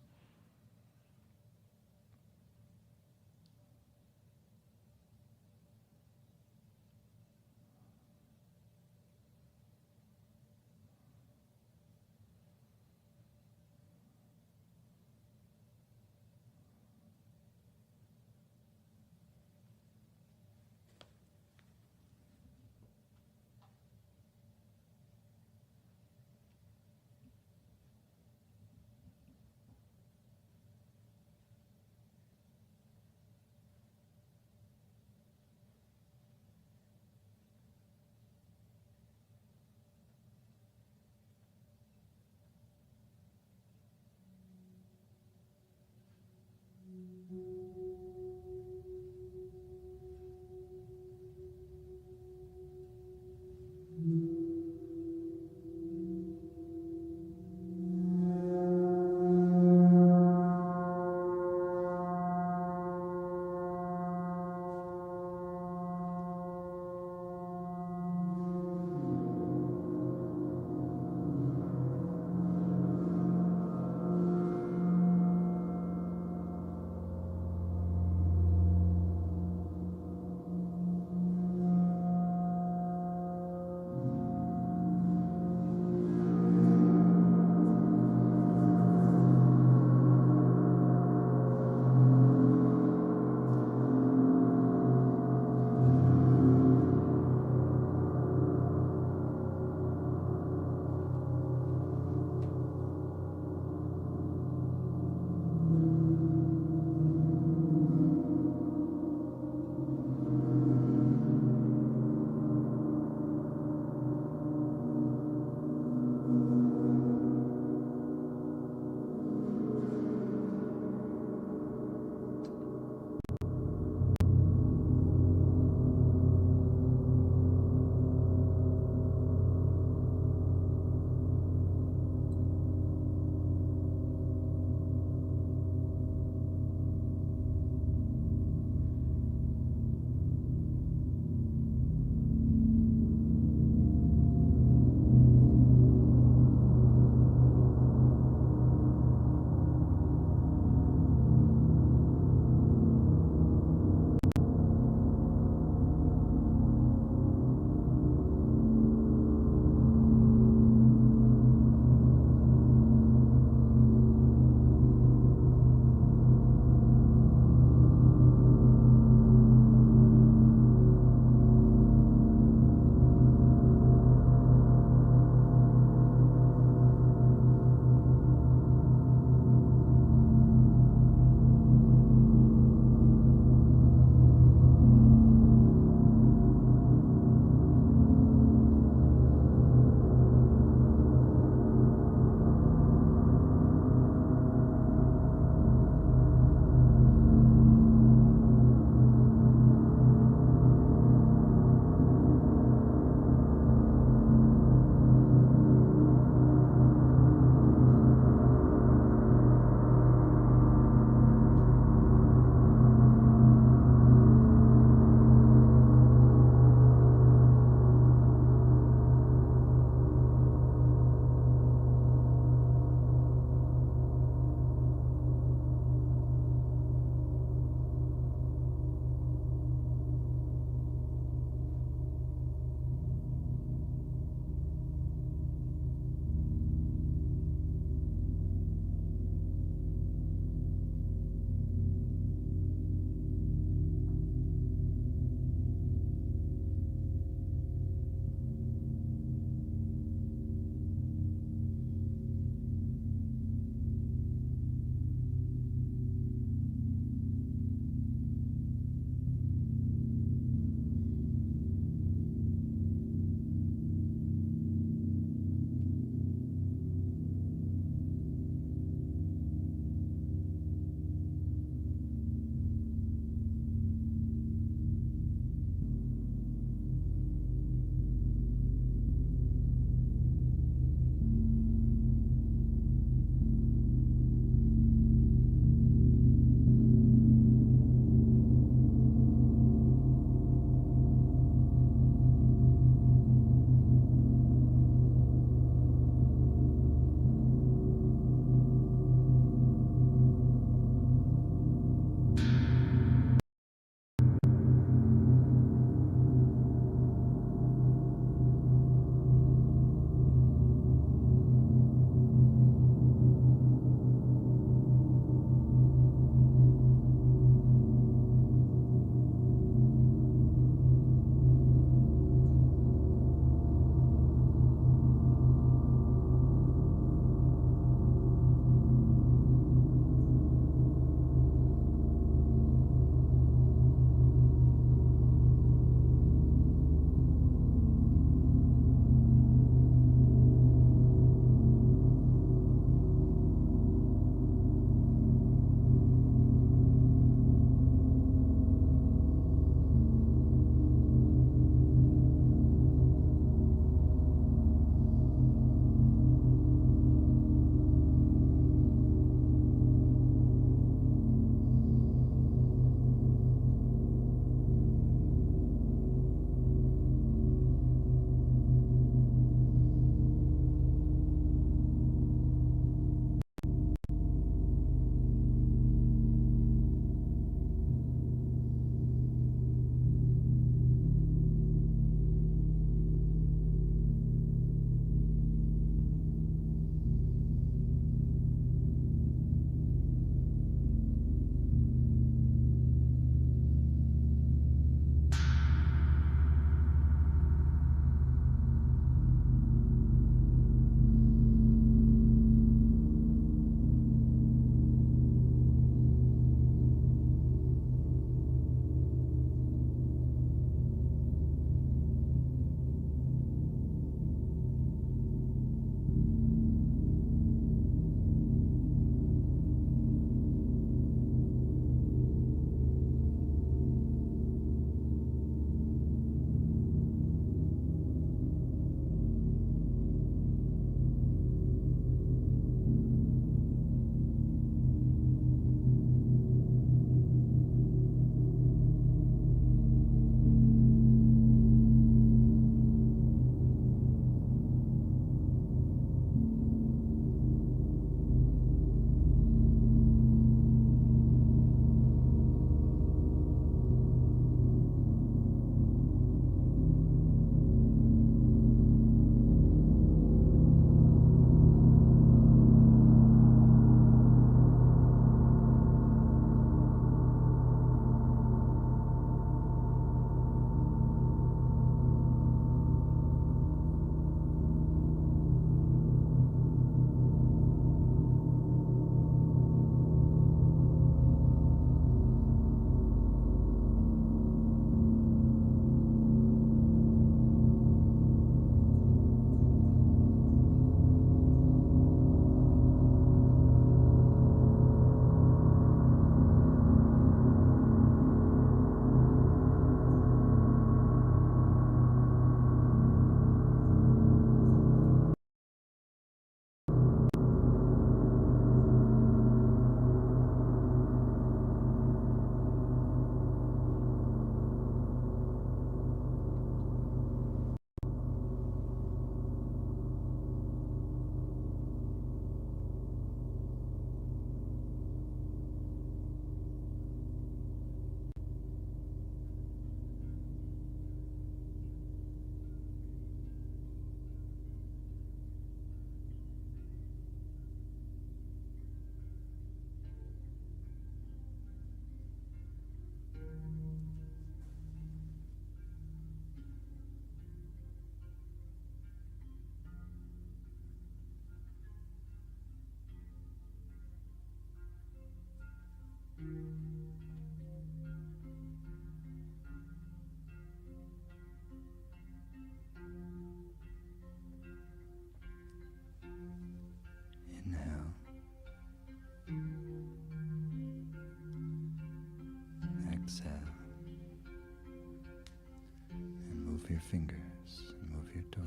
fingers. Move your toes.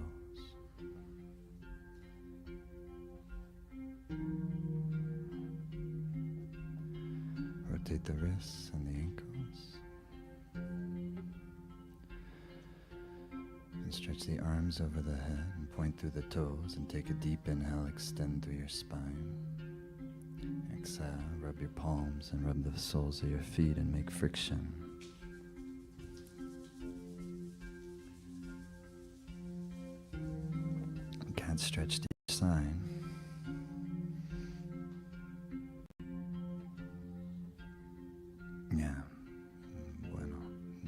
Rotate the wrists and the ankles. And stretch the arms over the head and point through the toes and take a deep inhale, extend through your spine. Exhale, rub your palms and rub the soles of your feet and make friction. Cat stretch to each side. Yeah. Bueno.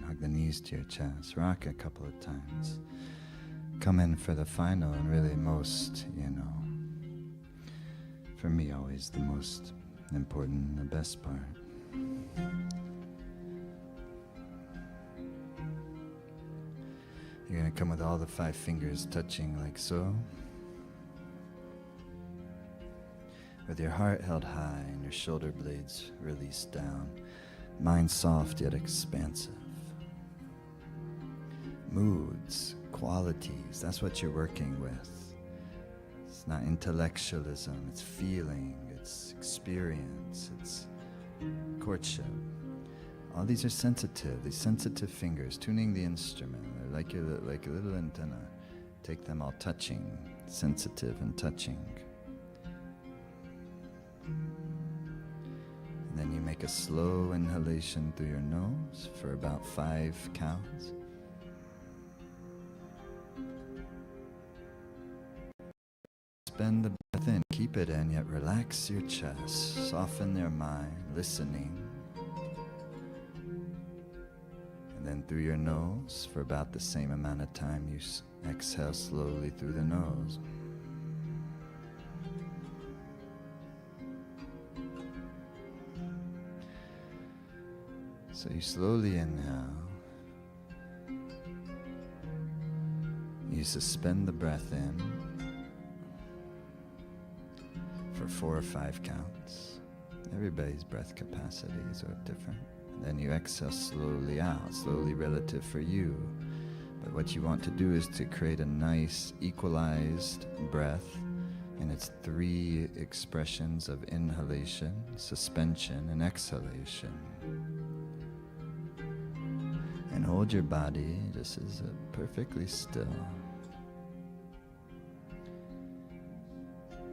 Hug the knees to your chest. Rock a couple of times. Come in for the final and really most, for me always the most important, the best part. You're going to come with all the 5 fingers touching like so. With your heart held high and your shoulder blades released down. Mind soft yet expansive. Moods, qualities, that's what you're working with. It's not intellectualism, it's feeling, it's experience, it's courtship. All these are sensitive, these sensitive fingers, tuning the instrument. They're like a little antenna. Take them all touching, sensitive and touching. And then you make a slow inhalation through your nose for about 5 counts. Spend the breath in, keep it in, yet relax your chest, soften your mind, listening. And then through your nose for about the same amount of time, you exhale slowly through the nose. So you slowly inhale. You suspend the breath in for 4 or 5 counts. Everybody's breath capacities are different. And then you exhale slowly out, slowly relative for you. But what you want to do is to create a nice equalized breath, and it's 3 expressions of inhalation, suspension, and exhalation. And hold your body just as perfectly still.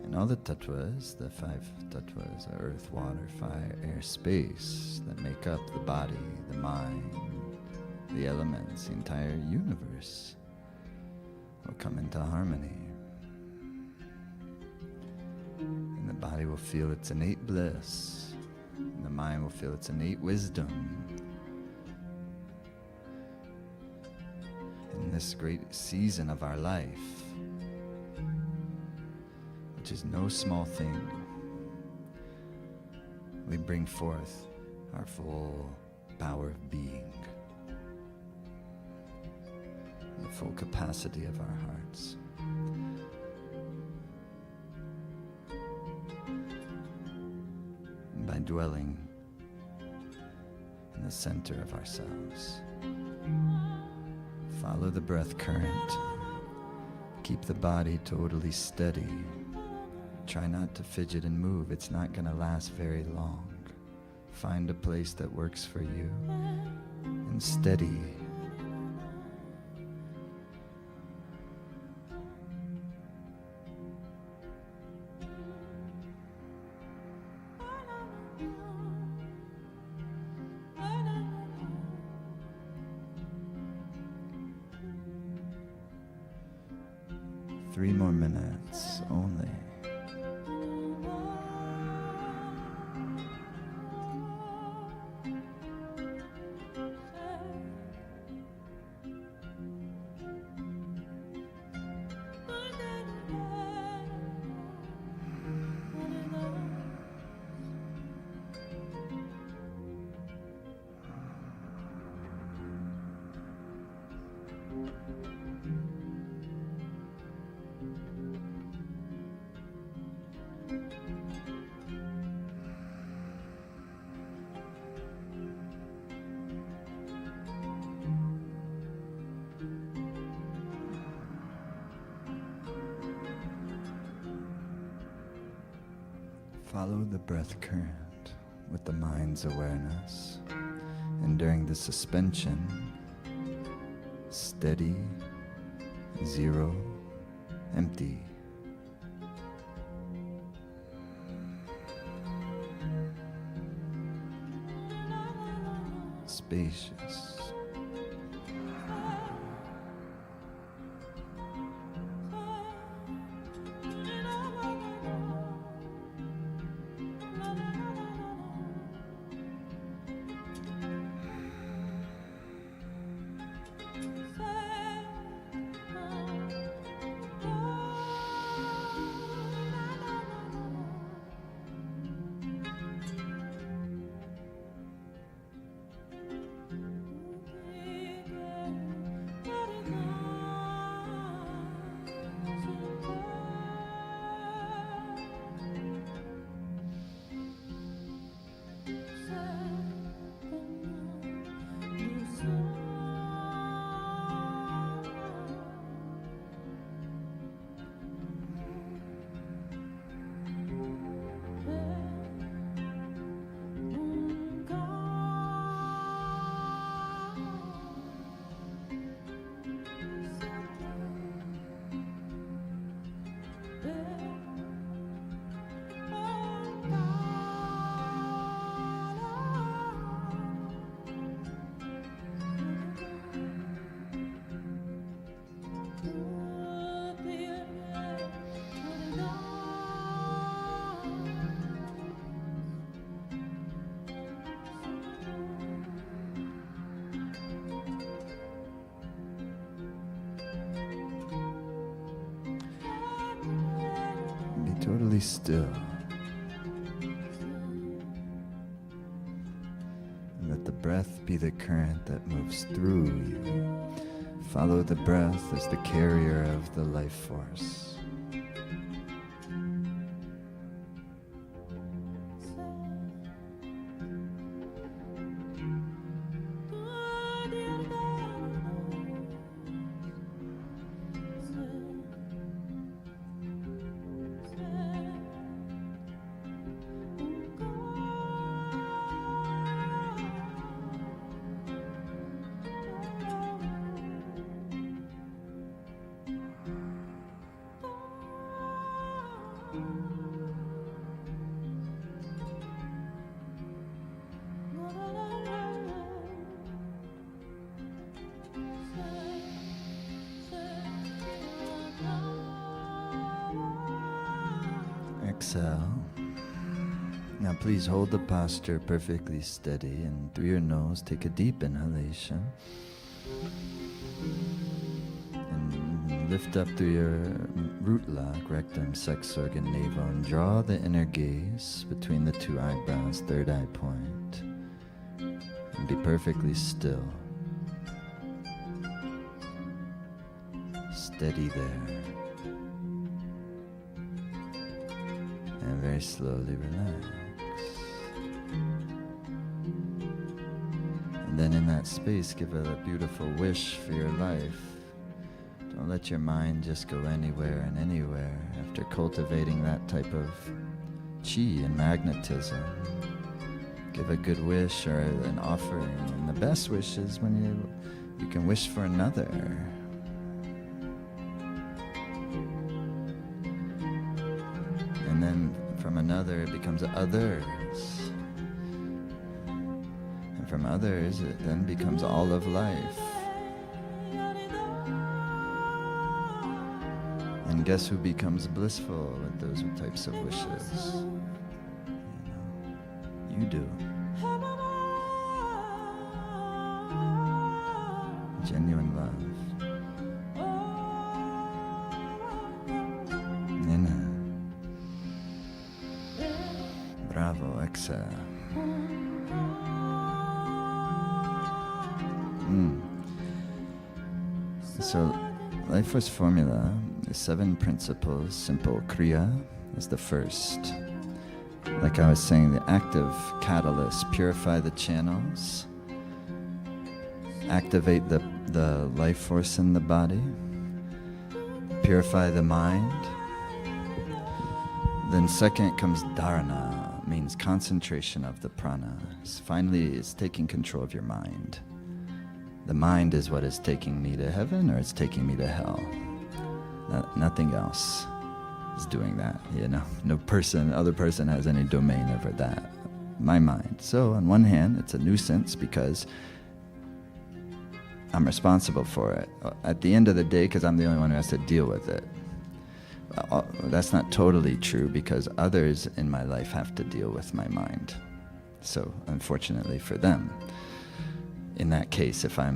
And all the tattvas, the 5 tattvas, are earth, water, fire, air, space, that make up the body, the mind, the elements, the entire universe, will come into harmony. And the body will feel its innate bliss, and the mind will feel its innate wisdom. In this great season of our life, which is no small thing, we bring forth our full power of being, the full capacity of our hearts. And by dwelling in the center of ourselves, follow the breath current. Keep the body totally steady. Try not to fidget and move. It's not going to last very long. Find a place that works for you and steady. Three more minutes only. Follow the breath current with the mind's awareness. And during the suspension, steady, zero, empty. Spacious. Totally still. And let the breath be the current that moves through you. Follow the breath as the carrier of the life force. Exhale. Now please hold the posture perfectly steady, and through your nose take a deep inhalation. And lift up through your root lock, rectum, sex organ, navel, and draw the inner gaze between the two eyebrows, third eye point. And be perfectly still. Steady there. And very slowly relax. And then in that space, give a beautiful wish for your life. Don't let your mind just go anywhere and anywhere. After cultivating that type of chi and magnetism, give a good wish or an offering. And the best wish is when you can wish for another. And then from another it becomes others. And from others it then becomes all of life. And guess who becomes blissful with those types of wishes? You do. Genuine love. Inhale. Bravo, exhale. So, Life Force Formula is 7 principles. Simple. Kriya is the first. Like I was saying, the active catalyst. Purify the channels. Activate the life force in the body. Purify the mind. Then second comes dharana, means concentration of the prana. Finally, it's taking control of your mind. The mind is what is taking me to heaven or it's taking me to hell. Nothing else is doing that, you know. No other person has any domain over that. My mind. So on one hand, it's a nuisance because I'm responsible for it. At the end of the day, because I'm the only one who has to deal with it. That's not totally true because others in my life have to deal with my mind. So unfortunately for them, in that case, if I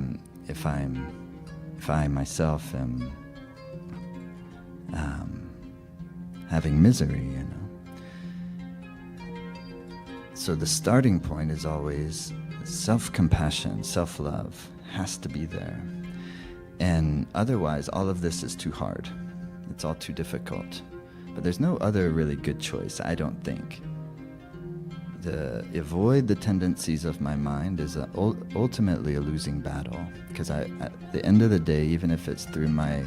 myself am having misery, you know. So the starting point is always self-compassion, self-love has to be there. And otherwise, all of this is too hard. It's all too difficult. But there's no other really good choice, I don't think. Avoid the tendencies of my mind is ultimately a losing battle. Because at the end of the day, even if it's through my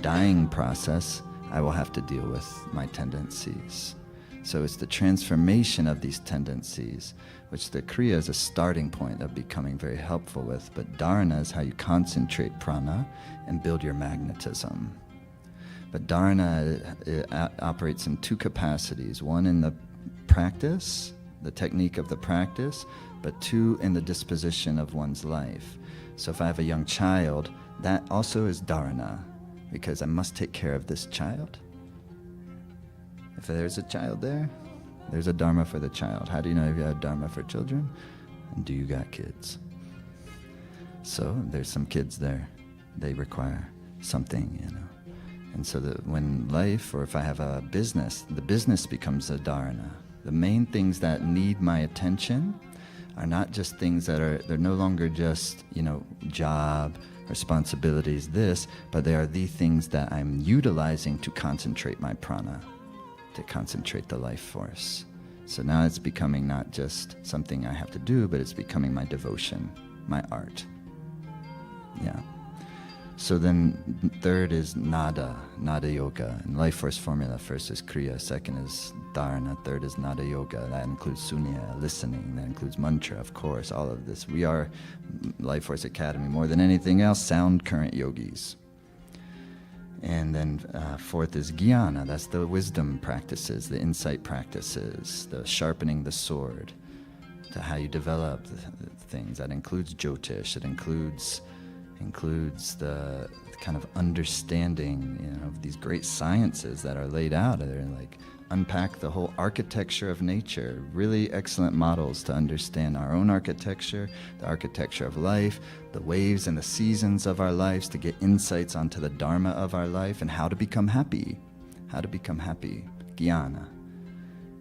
dying process, I will have to deal with my tendencies. So it's the transformation of these tendencies, which the Kriya is a starting point of becoming very helpful with. But Dharana is how you concentrate prana and build your magnetism. But Dharana operates in two capacities. One in the practice, the technique of the practice, but two in the disposition of one's life. So if I have a young child, that also is Dharana, because I must take care of this child. If there's a child there, there's a Dharma for the child. How do you know if you have Dharma for children? And do you got kids? So there's some kids there. They require something, you know. And so that when life, or if I have a business, the business becomes a dharana. The main things that need my attention are not just things they're no longer just, you know, job, responsibilities, but they are the things that I'm utilizing to concentrate my prana, to concentrate the life force. So now it's becoming not just something I have to do, but it's becoming my devotion, my art. Yeah. So then third is nada yoga. And life force formula, first is kriya, second is dharana, third is nada yoga. That includes sunya, listening, that includes mantra, of course, all of this. We are Life Force Academy, more than anything else, sound current yogis. And then fourth is jnana, that's the wisdom practices, the insight practices, the sharpening the sword, to how you develop the things. That includes jyotish, it includes the kind of understanding, you know, of these great sciences that are laid out. They're like unpack the whole architecture of nature. Really excellent models to understand our own architecture, the architecture of life, the waves and the seasons of our lives, to get insights onto the Dharma of our life and how to become happy. How to become happy. Jnana.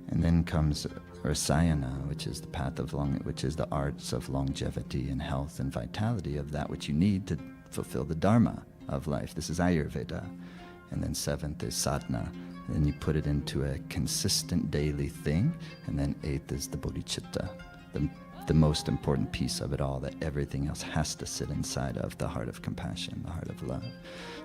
And then comes Rasayana, which is the path of which is the arts of longevity and health and vitality of that which you need to fulfill the Dharma of life. This is Ayurveda. And then seventh is sadhana. And then you put it into a consistent daily thing. And then eighth is the bodhicitta, the most important piece of it all, that everything else has to sit inside of the heart of compassion, the heart of love.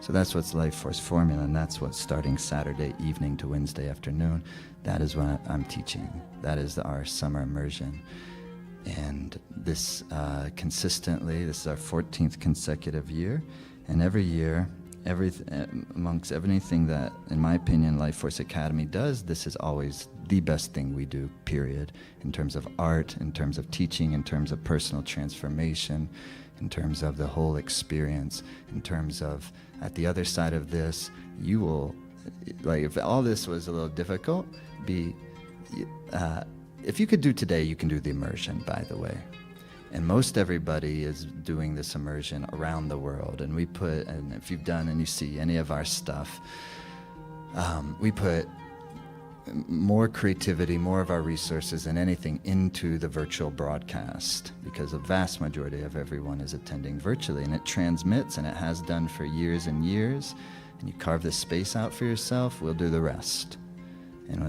So that's what's Life Force Formula, and that's what's starting Saturday evening to Wednesday afternoon. That is what I'm teaching. That is our summer immersion. And this consistently, this is our 14th consecutive year, and every year, amongst everything that, in my opinion, Life Force Academy does, this is always the best thing we do, period, in terms of art, in terms of teaching, in terms of personal transformation, in terms of the whole experience, in terms of, at the other side of this, you will, like, if all this was a little difficult, if you could do today, you can do the immersion, by the way. And most everybody is doing this immersion around the world. And we put, and if you've done and you see any of our stuff, we put more creativity, more of our resources than anything into the virtual broadcast, because the vast majority of everyone is attending virtually, and it transmits, and it has done for years and years. And you carve this space out for yourself, we'll do the rest. And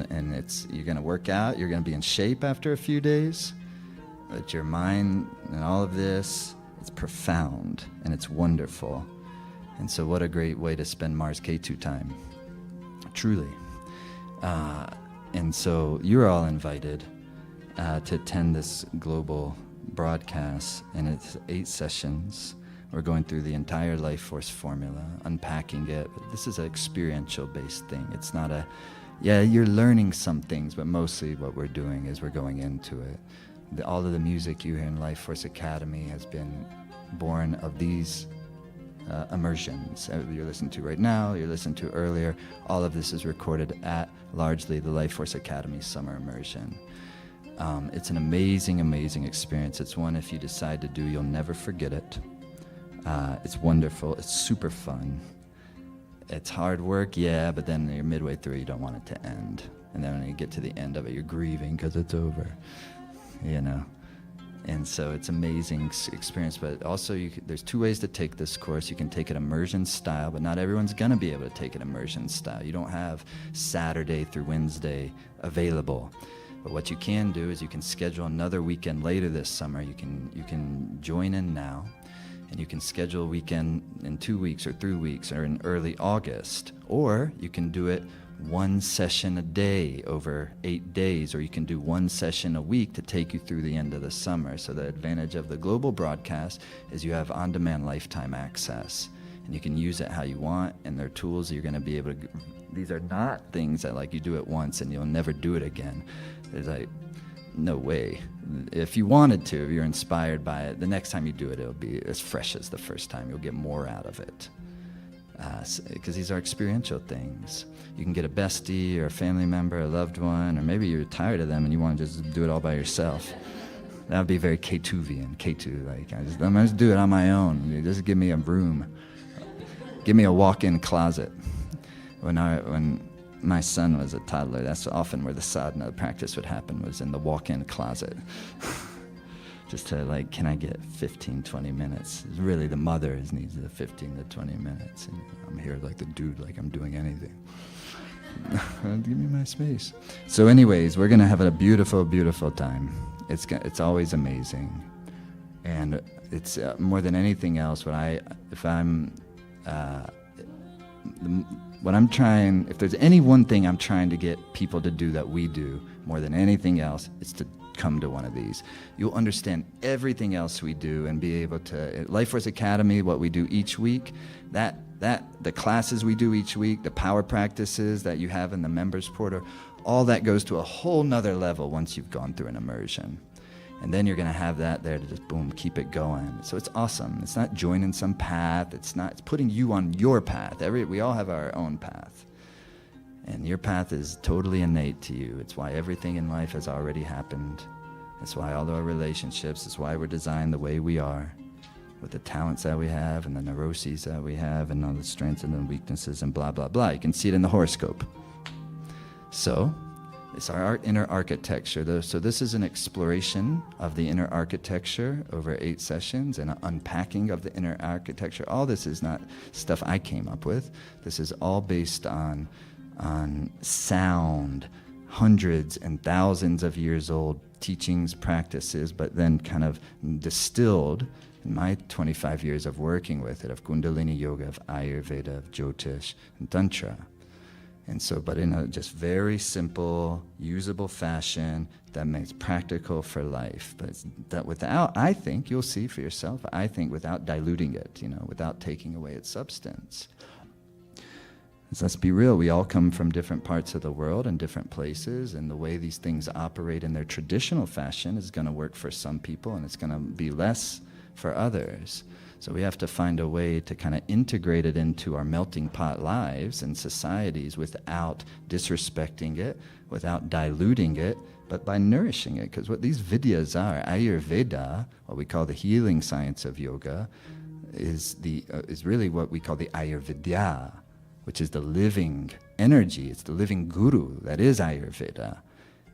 you're going to work out, you're going to be in shape after a few days. But your mind and all of this, it's profound and it's wonderful. And so what a great way to spend Mars K2 time. Truly. And so you're all invited to attend this global broadcast, and it's 8 sessions. We're going through the entire life force formula, unpacking it. But this is an experiential based thing. It's not you're learning some things, but mostly what we're doing is we're going into it. All of the music you hear in Life Force Academy has been born of these immersions you're listening to right now, you're listening to earlier. All of this is recorded at largely the Life Force Academy Summer Immersion. It's an amazing, amazing experience. It's one, if you decide to do, you'll never forget it. It's wonderful. It's super fun. It's hard work, yeah, but then you're midway through, you don't want it to end. And then when you get to the end of it, you're grieving because it's over, you know. And so it's amazing experience. But also, there's 2 ways to take this course. You can take it immersion style, but not everyone's going to be able to take it immersion style. You don't have Saturday through Wednesday available. But what you can do is you can schedule another weekend later this summer. You can join in now, and you can schedule a weekend in 2 weeks or 3 weeks or in early August. Or you can do it 1 session a day over 8 days, or you can do 1 session a week to take you through the end of the summer. So the advantage of the global broadcast is you have on-demand lifetime access, and you can use it how you want, and they're tools you're going to be able to. These are not things that like you do it once and you'll never do it again. There's like, no way. If you wanted to, if you're inspired by it, the next time you do it, it'll be as fresh as the first time. You'll get more out of it. Because these are experiential things. You can get a bestie or a family member, a loved one, or maybe you're tired of them and you want to just do it all by yourself. That would be very K2vian, K2, like, I'm going to do it on my own. Just give me a room. Give me a walk-in closet. When my son was a toddler, that's often where the sadhana practice would happen, was in the walk-in closet. Just to like, can I get 15, 20 minutes? Really, the mother needs the 15 to 20 minutes. And I'm here like the dude, like I'm doing anything. Give me my space. So anyways, we're going to have a beautiful, beautiful time. It's always amazing. And it's more than anything else, if there's any one thing I'm trying to get people to do that we do more than anything else, it's to come to one of these. You'll understand everything else we do and be able to, Life Force Academy, what we do each week, the classes we do each week, the power practices that you have in the members portal, all that goes to a whole nother level once you've gone through an immersion. And then you're going to have that there to just, boom, keep it going. So it's awesome. It's not joining some path. It's putting you on your path. We all have our own path. And your path is totally innate to you. It's why everything in life has already happened. It's why all our relationships, it's why we're designed the way we are, with the talents that we have and the neuroses that we have and all the strengths and the weaknesses and blah, blah, blah. You can see it in the horoscope. So it's our inner architecture. So this is an exploration of the inner architecture over 8 sessions and an unpacking of the inner architecture. All this is not stuff I came up with. This is all based on sound, hundreds and thousands of years old teachings, practices, but then kind of distilled in my 25 years of working with it, of Kundalini Yoga, of Ayurveda, of Jyotish, and Tantra. And so, but in a just very simple, usable fashion that makes practical for life. But it's that without, I think, you'll see for yourself, I think without diluting it, without taking away its substance. Let's be real, we all come from different parts of the world and different places, and the way these things operate in their traditional fashion is going to work for some people and it's going to be less for others. So we have to find a way to kind of integrate it into our melting pot lives and societies without disrespecting it, without diluting it, but by nourishing it. Because what these vidyas are, Ayurveda, what we call the healing science of yoga, is really what we call the Ayurvedya, which is the living energy. It's the living guru that is Ayurveda.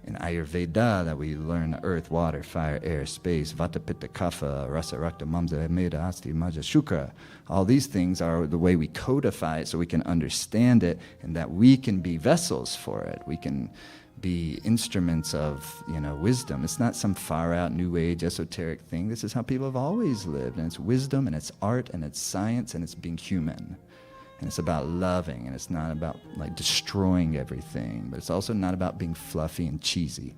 In Ayurveda, that we learn earth, water, fire, air, space, vata, pitta, kapha, rasa, rakta, mamsa, meda, asti, maja, shukra. All these things are the way we codify it so we can understand it and that we can be vessels for it. We can be instruments of, wisdom. It's not some far out new age esoteric thing. This is how people have always lived, and it's wisdom and it's art and it's science and it's being human. And it's about loving, and it's not about like destroying everything, but it's also not about being fluffy and cheesy.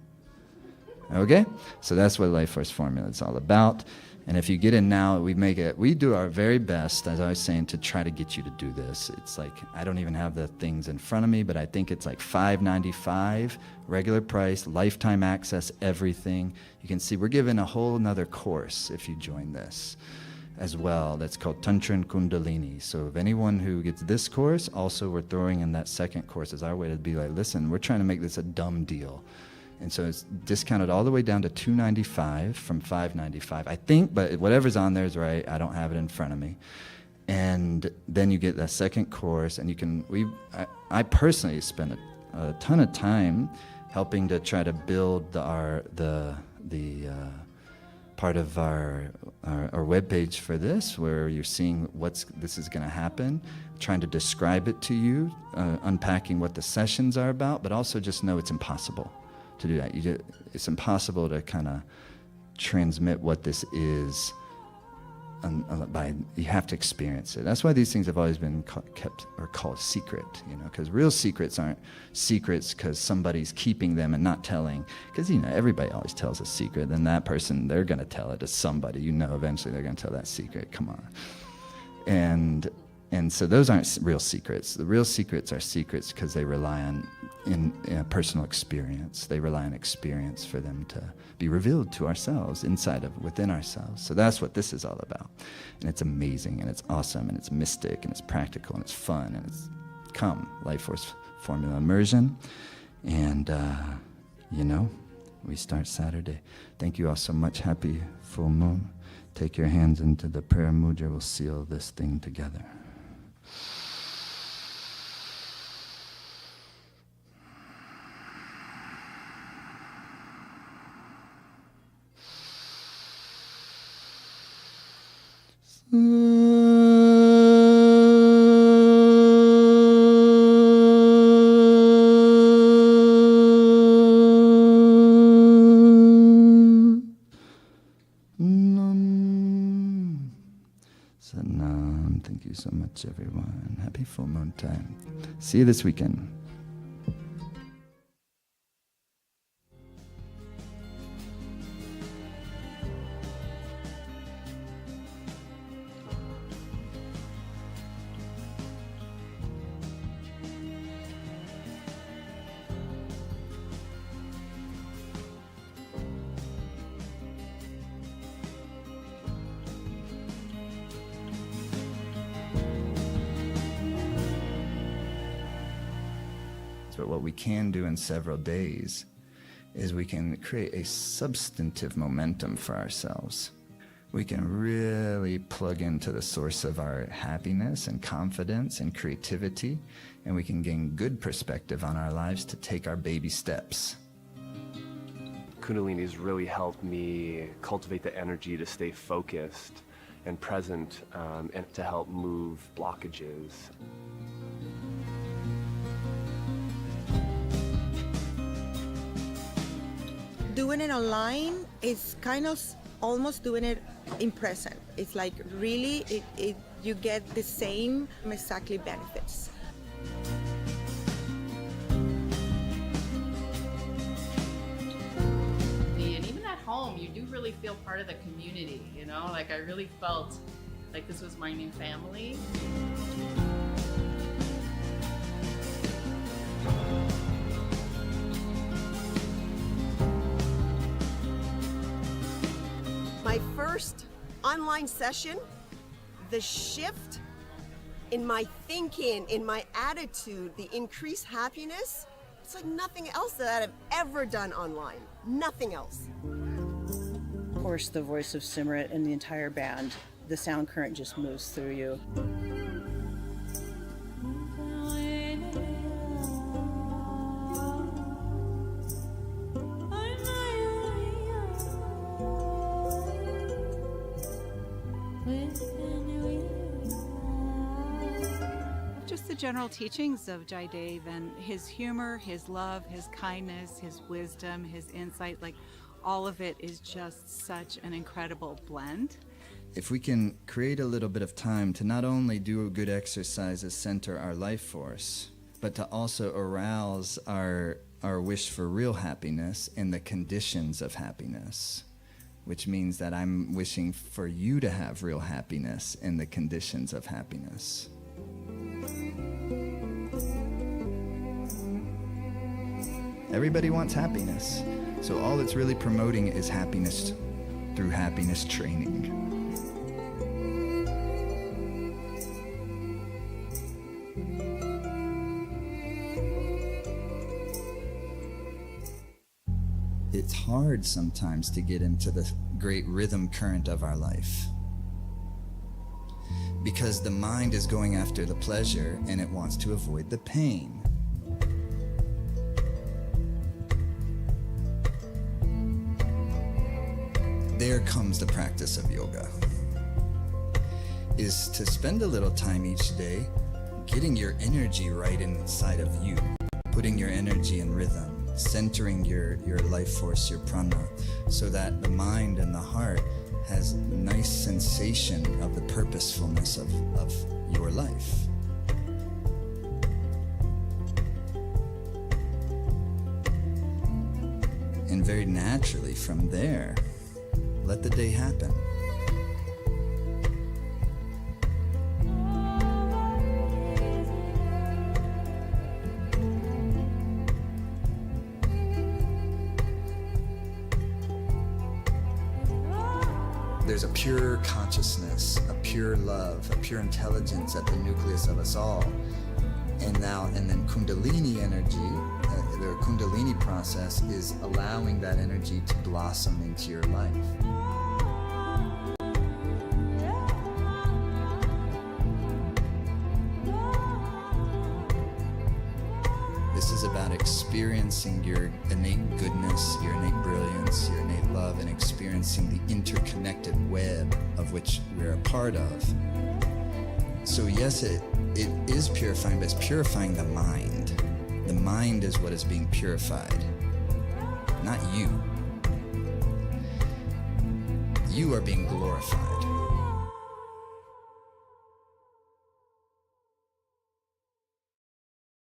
Okay? So that's what Life Force Formula is all about. And if you get in now, we do our very best, as I was saying, to try to get you to do this. It's like, I don't even have the things in front of me, but I think it's like $5.95, regular price, lifetime access, everything. You can see we're giving a whole nother course if you join this as well. That's called Tantra and Kundalini. So if anyone who gets this course, also we're throwing in that second course as our way to be like, listen, we're trying to make this a dumb deal. And so it's discounted all the way down to $295 from $595, I think, but whatever's on there is right. I don't have it in front of me. And then you get that second course, and you can, I personally spend a ton of time helping to try to build the part of our webpage for this, where you're seeing this is going to happen, trying to describe it to you, unpacking what the sessions are about, but also just know it's impossible to do that. It's impossible to kind of transmit what this is you have to experience it. That's why these things have always been kept or called secret, because real secrets aren't secrets because somebody's keeping them and not telling. Because everybody always tells a secret, then that person, they're going to tell it to somebody. Eventually they're going to tell that secret. Come on. And so those aren't real secrets. The real secrets are secrets because they rely on in a personal experience. They rely on experience for them to be revealed to ourselves, within ourselves. So that's what this is all about. And it's amazing, and it's awesome, and it's mystic, and it's practical, and it's fun, and it's Life Force Formula Immersion. And, we start Saturday. Thank you all so much. Happy full moon. Take your hands into the prayer mudra. We'll seal this thing together. Thank you so much, everyone. Happy full moon time. See you this weekend. But what we can do in several days is we can create a substantive momentum for ourselves. We can really plug into the source of our happiness and confidence and creativity, and we can gain good perspective on our lives to take our baby steps. Kundalini has really helped me cultivate the energy to stay focused and present, and to help move blockages. Doing it online is kind of almost doing it in present. It's like really, you get the same exactly benefits. And even at home, you do really feel part of the community, Like I really felt like this was my new family. My first online session, the shift in my thinking, in my attitude, the increased happiness, it's like nothing else that I've ever done online. Nothing else. Of course, the voice of Simrit and the entire band, the sound current just moves through you. Just the general teachings of Jai Dev and his humor, his love, his kindness, his wisdom, his insight, like all of it is just such an incredible blend. if we can create a little bit of time to not only do good exercises, center our life force, but to also arouse our wish for real happiness in the conditions of happiness, which means that I'm wishing for you to have real happiness in the conditions of happiness. Everybody wants happiness, so all it's really promoting is happiness through happiness training. It's hard sometimes to get into the great rhythm current of our life, because the mind is going after the pleasure and it wants to avoid the pain. There comes the practice of yoga, is to spend a little time each day getting your energy right inside of you, putting your energy in rhythm, centering your life force, your prana, so that the mind and the heart has nice sensation of the purposefulness of your life. And very naturally from there, let the day happen. There's a pure consciousness, a pure love, a pure intelligence at the nucleus of us all. And then Kundalini energy, the Kundalini process is allowing that energy to blossom into your life. This is about experiencing your innate goodness, your innate brilliance, your innate love, and experiencing the interconnected web of which we're a part of. So yes, it is purifying, but it's purifying the mind. The mind is what is being purified, not you. You are being glorified.